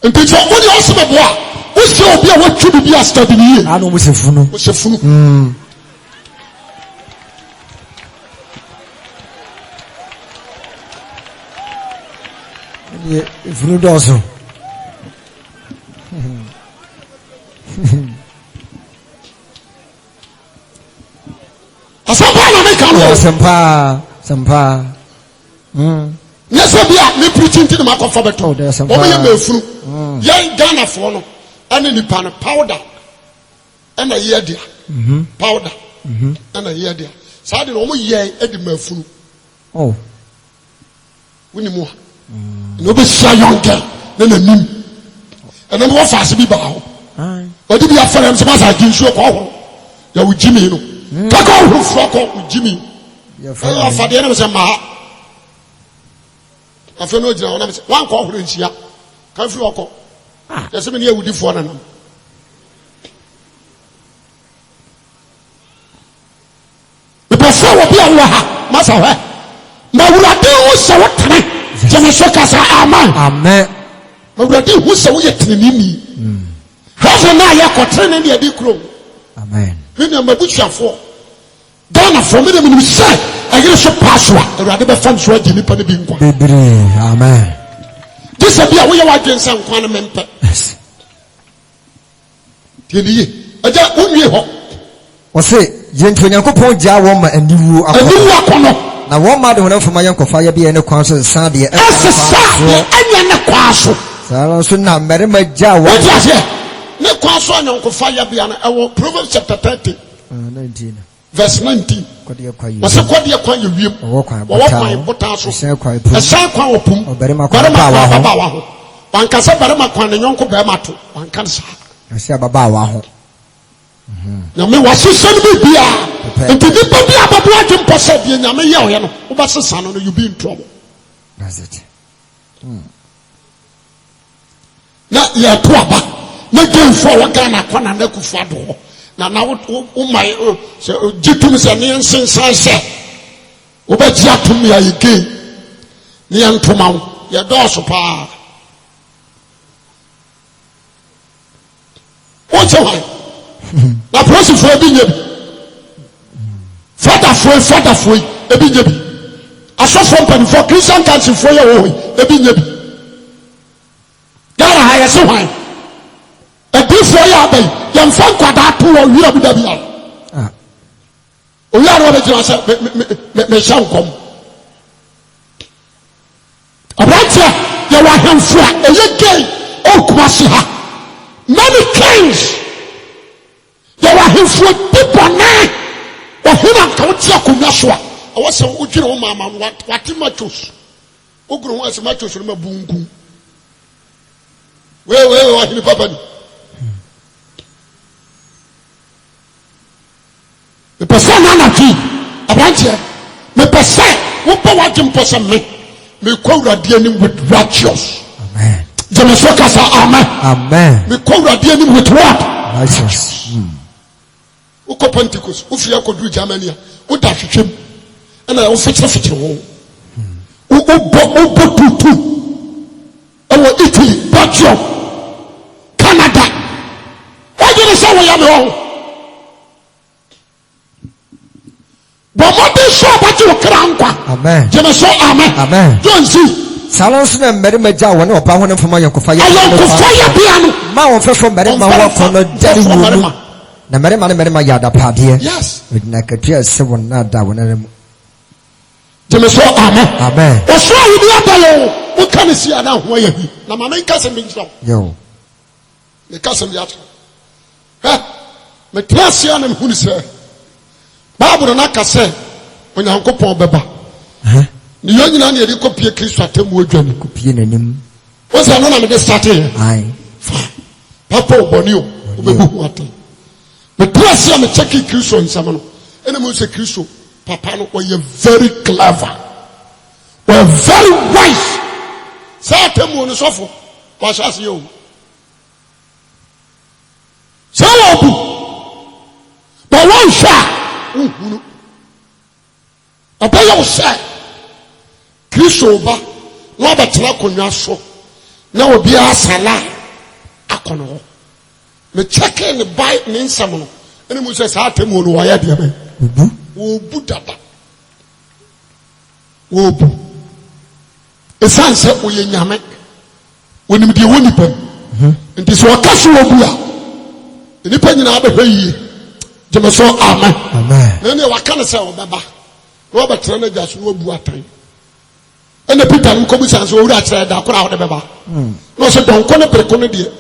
Until what you also about. What's your beer? What should be a study here? I know what's a funu. What's a funu? Funu also. Sampa. Yes, me preaching to the mark of Fabeto. Oh, there's some. Young Ghana for no. And in the pan powder and a year dear powder and a year dear. So I don't know ye at the merfu. Oh, Winnie Moore. Nobody saw young girl, then a nim. And then what fast be bow. But if you have friends, I can show power. You with Jimmy. Take all who flock up with Jimmy. For the end of the ma. I feel no job. One call in here. Can't you walk? There's so many here with the phone. The person will be a waha, Master. Now, will I do so? What time? Jamasokasa, amen. Already, who saw it in me? Half an hour, cotton and the crow. Amen. When you're my butcher for Ghana from me, when you say, I get a password, rather than funds right in the Panabin. Amen. This will be a way of doing some kind of member. Yes. I don't only hope. Or say, Gentleman, Jar woman and you are now one mother from my uncle fire be any concert Sunday. As a star, and a quasso. So now, Madame Jar, what is it? No quasso and uncle fire be our Proverbs chapter 30, 19, verse 19. Was a quadia quite you view, or walk my potato, a circle of pum, or Berima. One can say Berima Quan and Uncle Bermato, one can say. I say Babawa. Now, me was so send me beer. And to get baby about what you possess, you know, you but son, you be in trouble. That's it. Now, you are twaba. Not going for a gun upon a neck of fado. Now, my Jitum and since I said, Oba Jatum again. Nian Tomau, your dorsal power. What's your wife? Na person for a binyab. Father for a binyab. I saw something for Christian country for your way, a binyab. Dara haya so why? A big for your bay, young fan quadatu or you have the bill. Oh, you are what you say, me shall come. A right here, you are him flat, a young gay, oh, Kwasiha. Many kings. There were him for people now. Or him and Kautia Kunaswa. I was so Ujiro Mamma, what him matches. Ugro was matches from a boom boom. Where are you, Papa? The person anarchy, a branch here. The person, what power can possibly me quote a dealing with righteous. Amen. Jamasokasa, amen. Me quote a dealing with what? Righteous. Uko Pentecost, Ufia could do Germany, Udashim, and I also fit you. Ubo, our Italy, Belgium, Canada. Why did you say we are wrong? But what they show about you, Kranqua. Amen. Jemaso, amen. Don't see. Salons and Medimaja, one of Power from my Yoko Fire. I am fire piano. Mount from Medima walk on a daddy. Na merema yada padie. Yes. With nakati seven na da wona rem. Jemeso amen. Oso hu dia bayo. Wo kan si ada ho ya hi. Na mama nkasem bi nso. Yo. Me kasem ya to. Me class ya na me hu ni se. Bible na ka se onyankopon beba. Ni yo nyina na yedi kopie Kristo atemu odwani. Kopie nanim. Wo se no na me dey start here. Aye. papa obonio obebu atan me press am check Kristo nsam ene mo se Kristo papa no we very clever, we very wise. Say temu no sofo wa shase yo say obu but one shot papa yo say Kristo ba no ba tena konwa so na obi asala akono me check in the buy ne nsam no ene mo se say temu no wa ya de be obu dada obu esanse oye nyame wonim de woni pam nti so okaso obu a nipa nyina abehwe yie jeme so amen na ne waka ne se obeba no obetre na jaso obu atan ene Peter nkobu sanse owura akere da kora wo de beba no so don ko ne preko ne de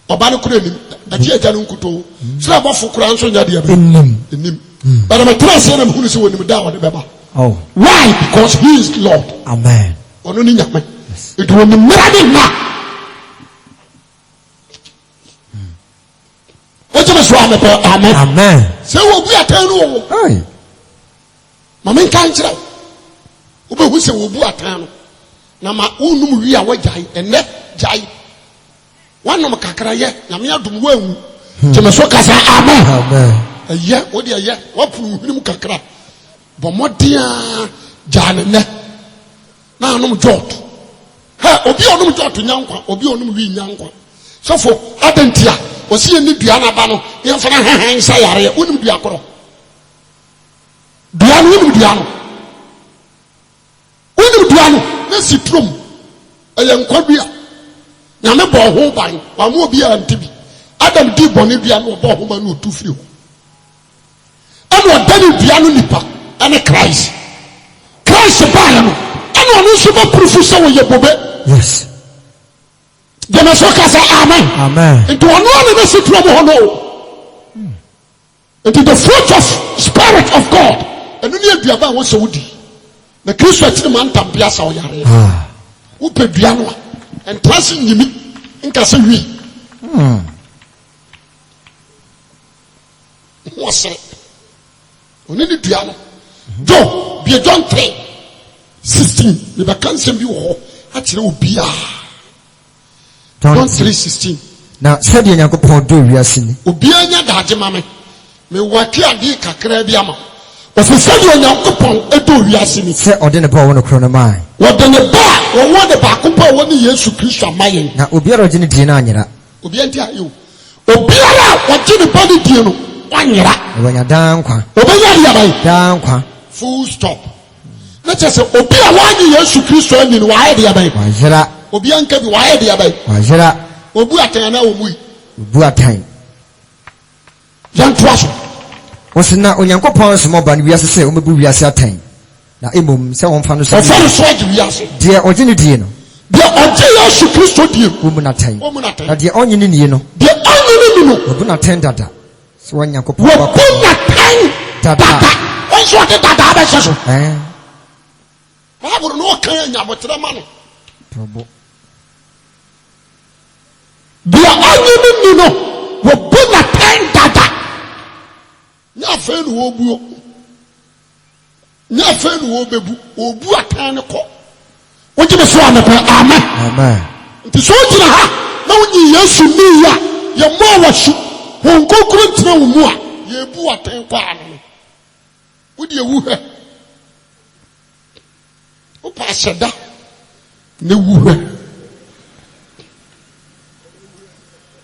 oba ne kura nim ati aja no nkuto sira bofo kura nso nya de enim but I'm trusting him who is when him down the baba. Oh. Why? Because he is Lord. Amen. Yes. It will be miracle now. What you say? Amen. Amen. Say we are telling you. Hey. Mama can't try. Ube who say we are telling. Na ma unum wi awe jai ene jai. One no kakra ye na me adum wu. Jeme so kasa amen. Amen. Eye odi eye wapuru hwinum kakra bomodia jane ne na anum jot ha obi onum jot nyankwa obi onum wi nyankwa sofo adentia osi eni dua na ba no ye fana han sa yare onum dua koro dua no onum dua no na sitrom eye nkwadua na me bo ho ban wa mo obi antibi Adam di boni dua no bo ho ma no otufiri ho and what Daniel Diano Nipa and a Christ Biano and one super proof so ye bobe. Yes. The Masoka say amen. Amen. Into one message from Hono. Into the fruit of Spirit of God. And you need to was so woody. The Christian man Tampiasa or Yare. Upe Diano and passing you in Casari. What's it? We need to know. John, be John 3:16. The vacancy be wo. Actually, be John 3:16. Now, said you go pon do wiase ni. Obi anya daje mame. Me waki ade kakra bi ama. O se said you go pon edo wiase ni. Say ode ne ba wo no kro no mai. Wo de ne ba, wo wo de ba ko pa wo ni Yesu Kristo amaye. Na obi ara odi ne die na anyira. Obi anti ayo. Obi ara wo ti ne ba ni die no. Wanyira. Wanya dankwa. Obenya dia bai. Dankwa. Full stop. Let's say obi a wanyi Yesu Kristo ani no wae dia bai. Wanyira. Obi anka bi wae dia bai. Wanyira. Obu atan na omui. Obu atan. Yan twaso. Osina onyankopon so mo ba no wiase se o mebu wiase atan. Na emom se won fa no so. O fa no so agi wiase. Die ogene die no. Die oje Yesu Kristo die. Omu na atan. Omu na atan. Na die onyi ni nie no. Die onyi ni no. Obu na atan dada. So when you go put dada. What's what the dada abeso? Bible no kan nya botre ma no. Probo. Dia anyi no wo bu na tan dada. Nya fe no wo buo. Nya fe no wo bebu. Obu atan ne ko. Woji be so amepa amen. Amen. Nti so jira ha na wonyi Yesu ni ya ye mo wasu. Won kokuru ntina wo mu a ye bu atan kwa anu wo de wu he o pa seda ne wu he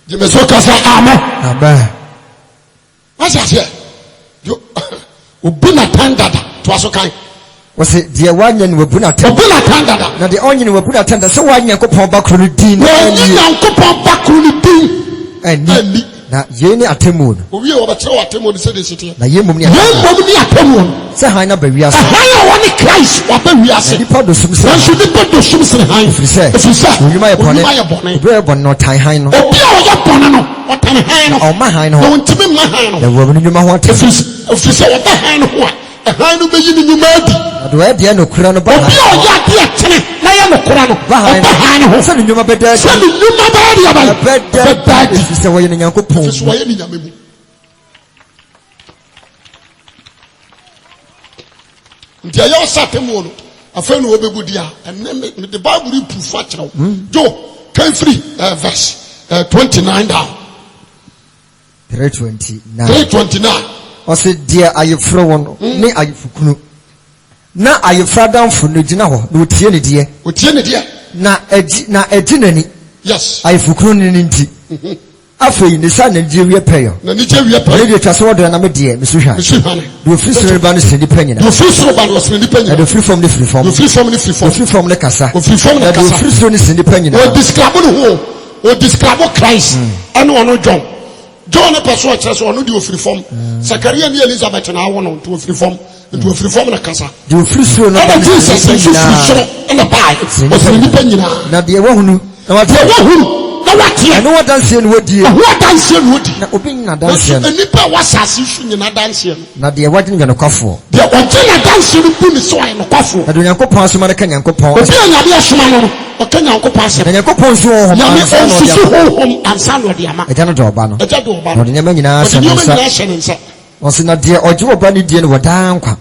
je me so ka sa amen amen what's that yo obi na tandada to aso kan wose de wanya ne wabu na tandada na de onye ne wabu na tandada se wanya kopon bakru ni din na kopon bakru ni din ani na yeni atemu no owie wo betre atemu no se de sitie na yemum ni atemu no se han na ba wiase han woni Christ wa ba wiase di podo sum se so di podo sum se han efisa onyuma ye bone obi ye bone no tan han no obi a ye bone no o tan han no o ma han no o ntimi ma han no na wo ni nyuma ho atemu efisa wo ba han no ho a ɛhan no bɛyi ne nnwuma adi do e de no kura no ba obi a ɔyɛ adeɛ kyene na yɛ no kora no ba han ne ho sɛ ne nnwuma bɛda sɛ ne nnwuma bɛyɛ deɛ bɛda sɛ wɔyɛ ne Nyankopɔn so wɔyɛ ne nyame mu nti ɛyɛ ɔsate mu no afei no wɔbɛbu di a ɛnɛ me de Bible proof akyerɛw jo kan free verse 29 down 329 ɔsɛ deɛ ayeforo wɔ no ne ayefukunu na ayefra damfo no gyina hɔ na otie ne deɛ na edi n'ani yes ayefukunu ne nti afei ne sa na gye wie pɛyɔ na ne gye wie pɛyɔ ne de twa so wɔdɔ na me deɛ me so hwa do free soro ba no sɛ nipa nyina do free soro ba no sɛ nipa nyina do free form ne free form do free form ne free form do free form ne kasa do free form ne kasa do free soro ne sɛ nipa nyina o describe no ho o describe Christ ɛne ɔno John ne pɛso ɔkyerɛ so ɔno de ofiri fam Zakaria ne Elizabeth na awo no to ofiri fam nti ofiri fam na kasa de ofiri soro no ba Jesus nso ofiri soro na bai ofiri nipa nyinaa na de wɔhunu na wate na wate ɛno wadanse no wodie na obi nyina danse no nipa wasase su nyina danse no na de wɔgye ne nokwafoɔ de ɔgye na danse no bu ne so ayɛ nokwafoɔ na de Nyankopɔn asoma ne ka Nyankopɔn obi a nyame asoma no ɔka Nyankopɔn asɛm na Nyankopɔn so hom ansa no de ama ɛgya no de ɔba no ɛgya de ɔba no de nyama nyinaa hyɛ ne nsa ɔse na deɛ ɔgye ɔba ne die no wɔdaa nkwa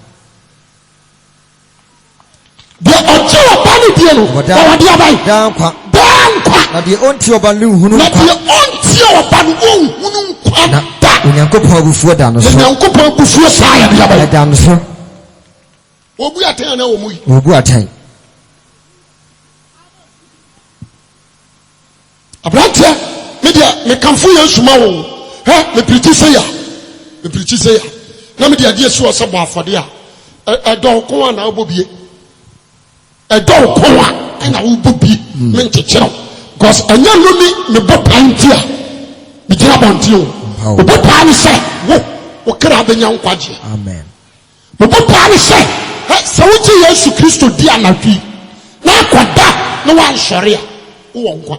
deɛ ɔgye ɔba ne die no wɔde aban daa nkwa na deɛ ɔntie ɔba no nhunu nkwa na deɛ ɔntie ɔba no ɔnhunu nkwa na Onyankopɔn abufuo da no so Onyankopɔn abufuo saa yɛ de aban da no so obu atan na wɔ mu yi obu atan abrante me dia me kamfo yɛ suma wo me piriti se ya na me dia die so ɔsɛ bɔ afɔde a ɛdɔ ko a na wobɔ bie ɛdɔ ko a na wobɔ bie me nkyekyerew because ɛnya no me bɔ panti a me gyina bɔnte o bɔ pan sɛ wo kra bɛnya nkwagye amen me bɔ pan sɛ sɛ wogye Yesu Kristo di anadwi na akɔda na wansɔre a wowɔ nkwa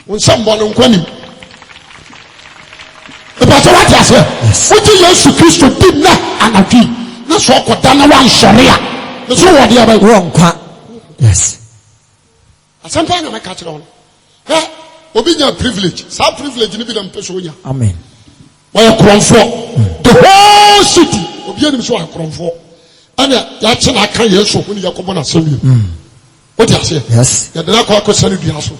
nsɛm bɔ no nkwanim ɛbɛtɛ wate asɛ wogye Yesu Kristo di na anadwi na sɛ ɔkɔda na wansɔre a ne so wɔ deɛ bɛyɛ wɔ nkwa yes asɛm paa na mɛka kyerɛ wo no obi nya privilege saa privilege ne bi na mpɛ sɛ wonya amen wɔyɛ korɔmfoɔ the whole city obi anim sɛ wɔyɛ korɔmfoɔ ɛna yɛakye na aka Yesu ho ne yɛkɔbɔ no asɛm wie wote aseɛ yes yɛde no akɔ akɔsa no dua so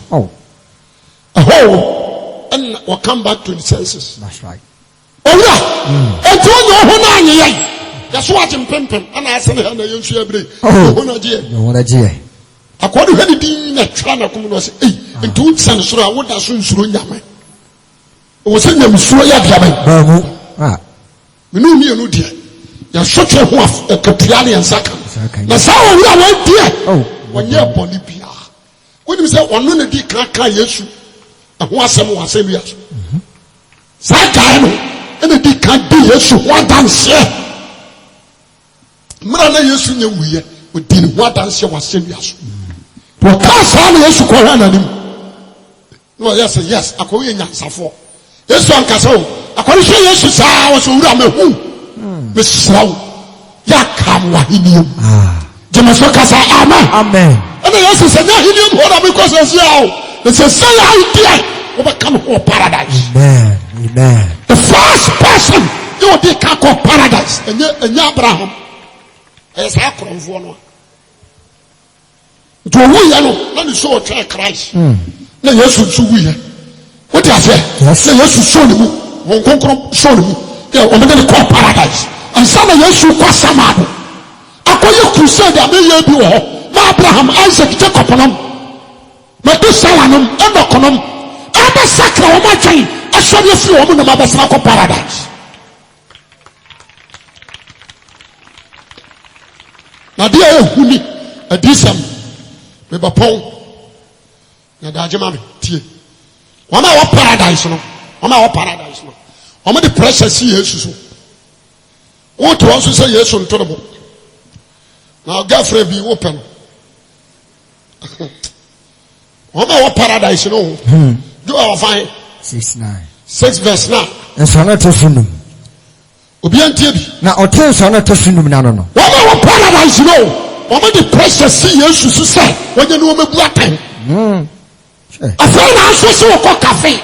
and will come back to the senses. That's right. Owura, enti onye ohu na anyeye. Yaso agye mpempem ana ase ne ha na yensu abre. Ohu na gye. Ohu na gye. Akwado hwɛ ne din na twa na kom no se, "Ei, enti unsan soro a woda so nsuro nyame." O se nyam suro ya biaban. Ba mu. Menu mi enu die. Ya sotwe ho akatua ne nsaka. Na sa owura wa die. Wonye boni bia. Wonim se ono ne di kaka Yesu. Ho asɛm wɔ asɛm ya so saa guy no ɛna di ka di Yesu ho adanseɛ mmara na Yesu nyɛ wuyɛ odi ne ho adanseɛ wɔ asɛm ya so wɔka saa na Yesu kɔhwɛ n'anim na ɔyɛ sɛ yes akɔyɛ yɛ nyansafoɔ Yesu ankasa o akɔyɛ hwɛ Yesu saa wɔ sɛ owura mahu mesra wo yɛaka m w'ahenniam gyeme so kasa amen ɛna Yesu sɛ nyɛ ahenniam hɔ na mekɔ sɛ sia o it's a say idea overcome whole paradise. Amen. The first person you did call paradise and you Abraham as a crown for no. To we know let me show try Christ. Na Yesu so we. What you say? Yes. Yesu show you won konkro show you. Yeah, o me call paradise. And some Yesu kwa samado. Akoye crusade ameya bi wo. Ma Abraham, Isaac, Jacob no. Matu salanum endokonom aba sakra wo matwen asori afiri wo na mabasra ko paradise na dia ehuni adisam me bapon na daje mame tie wo ma wo paradise no wo ma the pressure si Yesu so wo to so say Yesu ntorbo na gafre bi wo pe no what paradise no? Do our fine 6:9. 6 verse 9. And so not to funum. obi antie bi na ɔte nso na tosunum na no wɔn paradise no wɔn de pressure si yesu so sɛ wɔnyɛ no wɔn bu atan afei na aso so wɔ cafe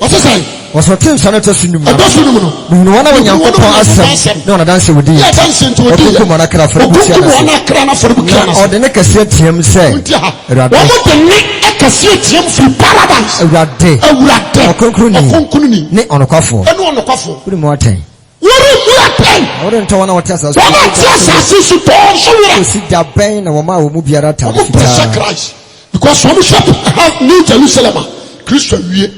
wɔsɛ sɛ wɔsɔ te nso na tosunum na no no wɔn a wɔnyankopɔn asɛm na wɔn adanse wodi yɛ ɔkunkum wɔn akra fɔre bukyia na ɔde ne kɛseɛ tiam sɛ wɔn de ne kɛseɛ tiam firi paradise awurade ɔkonkroni ne ɔnokwafoɔ wode mu atɛn wode ntɔ wɔn a wɔte asase so tɔɔ so werɛ ɔsi da bɛn na wɔma a wɔ mu biara atade fitaa because wɔn hwɛ New Jerusalem a Kristo awie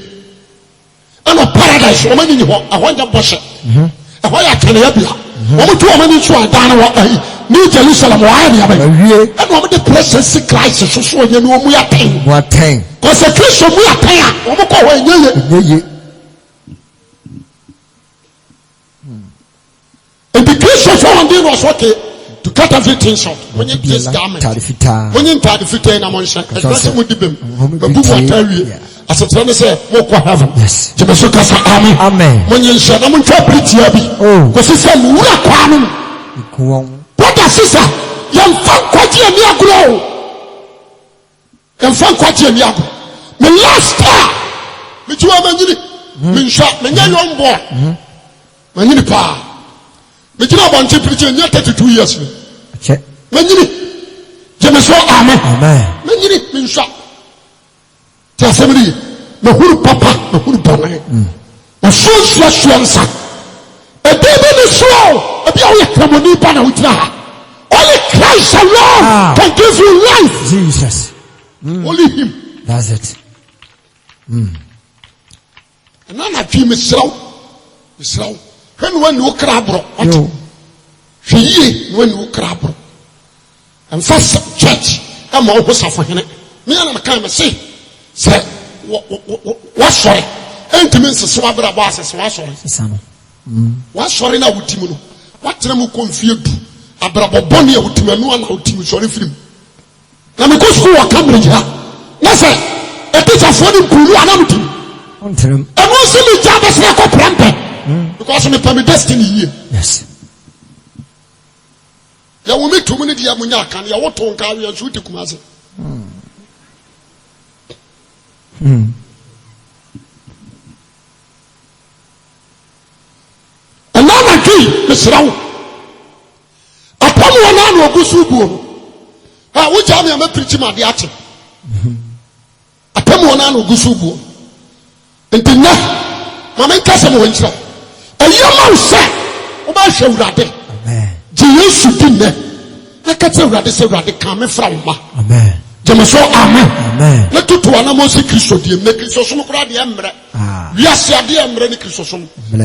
ɛna paradise wɔn ani hɔ ɛhɔ nyɛ bɔhyɛ ɛhɔ yɛ atɛnɛyɛ bia wɔn tu wɔn ani nso adan wɔ New Jerusalem wɔ ayɛ nea bɛyɛ ɛna wɔn de pressure si Christ soso wɔn yɛ no wɔn mu yɛ atɛn kɔsɛ Kristo mu yɛ atɛn a wɔn kɔ hɔ ɛnyɛ yɛ ebi Kristo fɔ wɔn de wɔn so okay to cut everything short when you this garment when you ntade fitaa na mo nhyɛ ɛdɔsɛ mo di bem babu wɔ atawie asɛtɛ ne sɛ mo kɔ heaven gyeme so kasa amen mo nye nhyɛ na mo ntwa piritia bi kɔsi sɛ mo wura kwaa no brother sister yɛmfa nkwagye ani agorɔ o yɛmfa nkwagye ani agorɔ me last time metuwa manyini menhwɛ menyɛ young boy manyini paa megyina abɔnten pirikyi nyɛ 32 years ni manyini gyeme so amen manyini menhwɛ te asɛm ne ye mahuru papa mahuru bɔne ɔsuasua nsa ɛde bi ne soɔ ebi a woyɛ kramoni pa na wogyina ha only Christ alone can give you life. Jesus. Only him. That's it. And then I feel Mr. When you crab, what? When you crab, and first church, I'm always for him. Me and I can't say, what sorry? And to me, Swabra was a sorry. What sorry now with Timono? What time you confused? Abraboboni utimanu ana utimi sorry film na me ko school wa Cambridge ha na say e teacher for the pulu ana mutim ontrem e no se me jaba se ko prampe because me pam destiny here yes ya wo me to me dia munya aka ya wo to nka ya su ti kumase another key Mr. Wana no ogusu buo ha wo jam ya me preach ma de ache atam wana no ogusu buo entina ma men kase mo wanchira ayama wo se wo ba hwe urade amen je yesu dinne na kate urade se urade kan me fra wo ma amen jema so amen na tutu wana mo se Kristo die me Kristo so kura de emre wiase ade emre ni Kristo so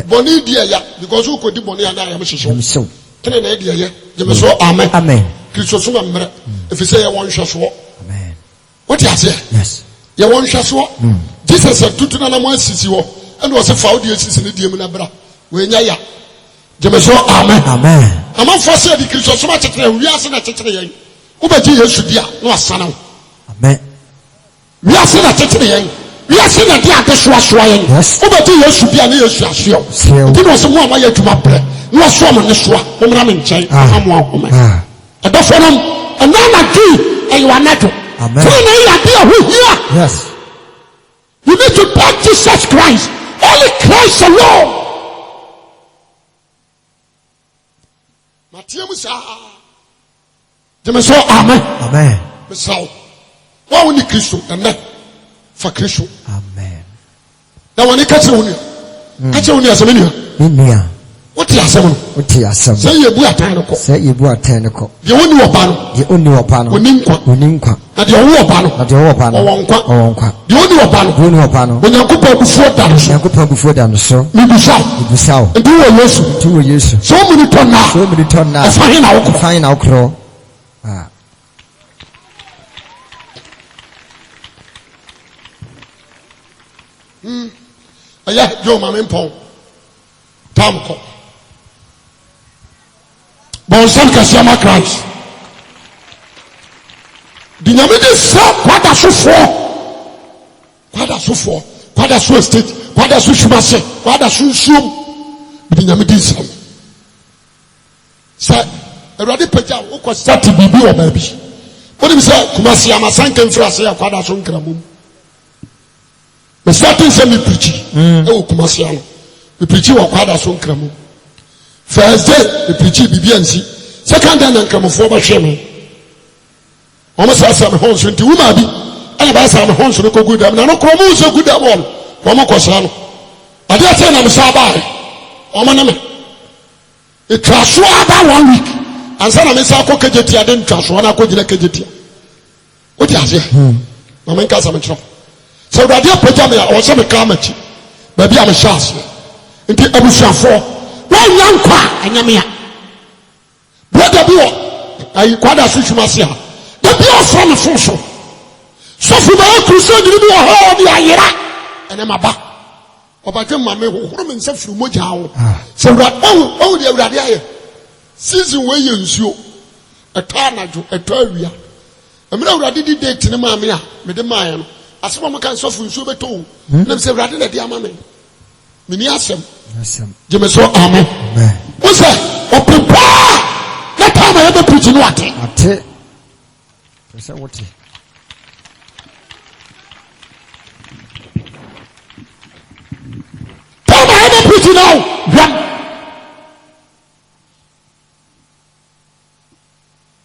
boni die ya because wo kodi boni ya na ya me hyeso tene na dia ye jeme so amen Kristo so mmere efise ye won hweso amen what you say yes ye won hweso Jesus atutu na mo asisi wo ene wo se fa wo die asisi ne die mu na bra we nya ya jeme so amen ama fose di Kristo so ma chetere wiase na chetere ye wo ba ji Yesu dia no asana wo amen wiase na chetere ye wiase na dia de so ye wo ba ji Yesu dia na Yesu asio di no so mo ama ye adwuma bre no so mo ne soa mo mra me nkyɛn amo ahoma ɛdɔfo no ɛnana di ɛyɛ anato amen so na ya dia who here yes you need to thank Jesus Christ only Christ alone Matthew Musa jeme so amen mesao wa woni Kristo ɛnɛ fa Kristo amen na woni ka kyerɛ woni asɛm What is asem? What is asem? Say you bu atan no ko. Say you bu atan no ko. Ye woni wo ba no. Ye oni wo ba no. Oni nkwa. Na de wo ba no. Na de wo ba no. Wo nkwa. De woni wo ba no. Woni wo ba no. Onyankopɔn bufuo da no so. Onyankopɔn bufuo da no so. Mibusaw. Nti wo Yesu. So many ton na. Fine na okro. Aya yo mama mpon. Tamko. Bonsan kasiama Christ. Dinyame de sa kwada sofo kwada so estate kwada so Shumase kwada so Nsum bi nyame di nsam sa Awurade pagya wo ko start bibi o ba bi woni bi say Kumasi amasanka mfrase ya kwada so nkramom me starting say me preach e wo Kumasi ano me preach wo kwada so nkramom first day me preach bibi ansi second day na nkramofo ba hwe me o mo say me hon so nti wo ma bi ana ba say me hon so ko good am na no kromo so good am won ko mo ko sa no ade ate na me sa ba o mo na me e traso aba 1 week ansa na me sa ko kejeti ade ntwaso na ko gina kejeti o di ase ma me nka sa me tro so Awurade apagya me o se me ka machi ba bia me sha ase nti abusuafo won yankwa anyame a brother bi o ayi kwada so Shumase a da bi o so me so fu ba crusade ni bi o ho di ayira ene maba obadwe mame hohoro me nsa furu mogya wo so Awurade di Awurade aye season we ye nsuo eta anajo eta awia emira Awurade di date ne mame a me de maaye no asema mo kan so fu nsuo beto na se Awurade na di amame me ni asem jeme so amen wo se o prepare na time I be preach no ate pesa wote time I be preach now run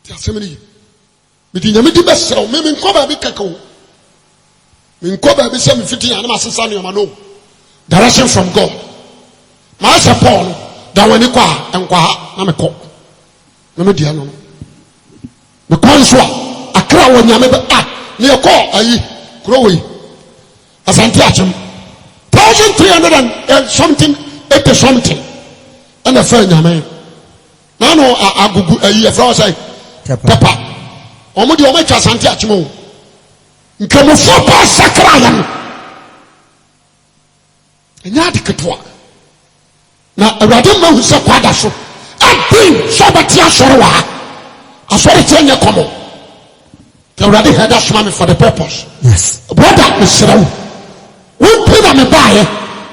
ti asemini me di nyame di besraw me nko ba bi kakao me nko ba bi se me fiti ya na masesa ne no direction from God ma se Paul da wani kwa enkwa ha na me ko na me dia no me ko nso a akra wo nyame be ne ko ayi krowe asante achem 1300 and something 80 something and a fa nyame na no agugu ayi afra say papa omo di omo twa asante achem o nkamofo pa sakra ya no enya de ketwa na Awurade ma hu se kwada so adin so beti asore wa asore tenye komo Awurade had that me for the purpose. Yes. Brother Israel. One pin on me buy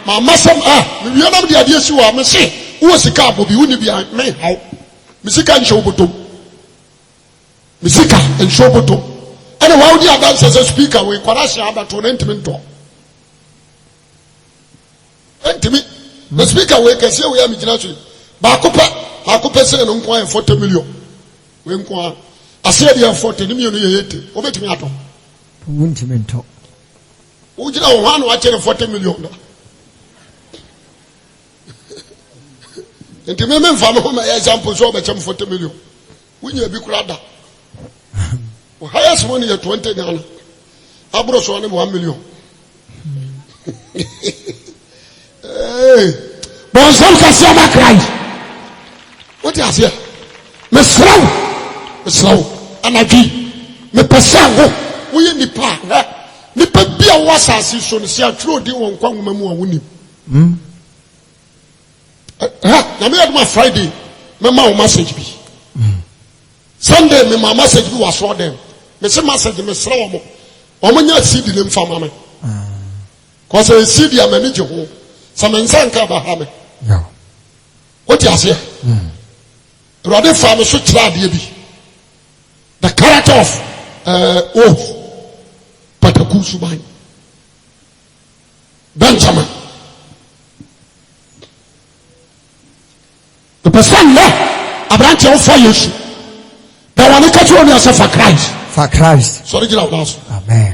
my masam me wi na de ade si wa me se wo sika abobi wo ni bia me haw me sika nche obotom me sika nche obotom ene wa odi adanse as speaker we kwara hia abato na ntimi nto ntimi the speaker we kese we am gina so ba kopa se no nko 40 million we nko ase dia 40 ni million ye yete obetimi ato ntimi nto wo gina wo hanu a chere 40 million da ntimi me mfa no ma example so obechem 40 million wunya bi kura da o highest money ya 20 Ghana abro so ne 1 million bon some kasi aba cry what you say me slow anagi me pesa wo ye nipa nipa bia wo asase so ne sia tro di won kwa nwoma mu a woni na me aduma Friday me ma wo message bi Sunday me ma message bi was for them me se message me slow mo o mo nya CD ne mfa ma me ko se CD a manage ho some nsanka ba ha me no what you say Awurade fa me so kira de bi the character of Pataku Suban Benjamin the person there Abraham of for you the one catch on yourself for Christ for Christ sorry get out now amen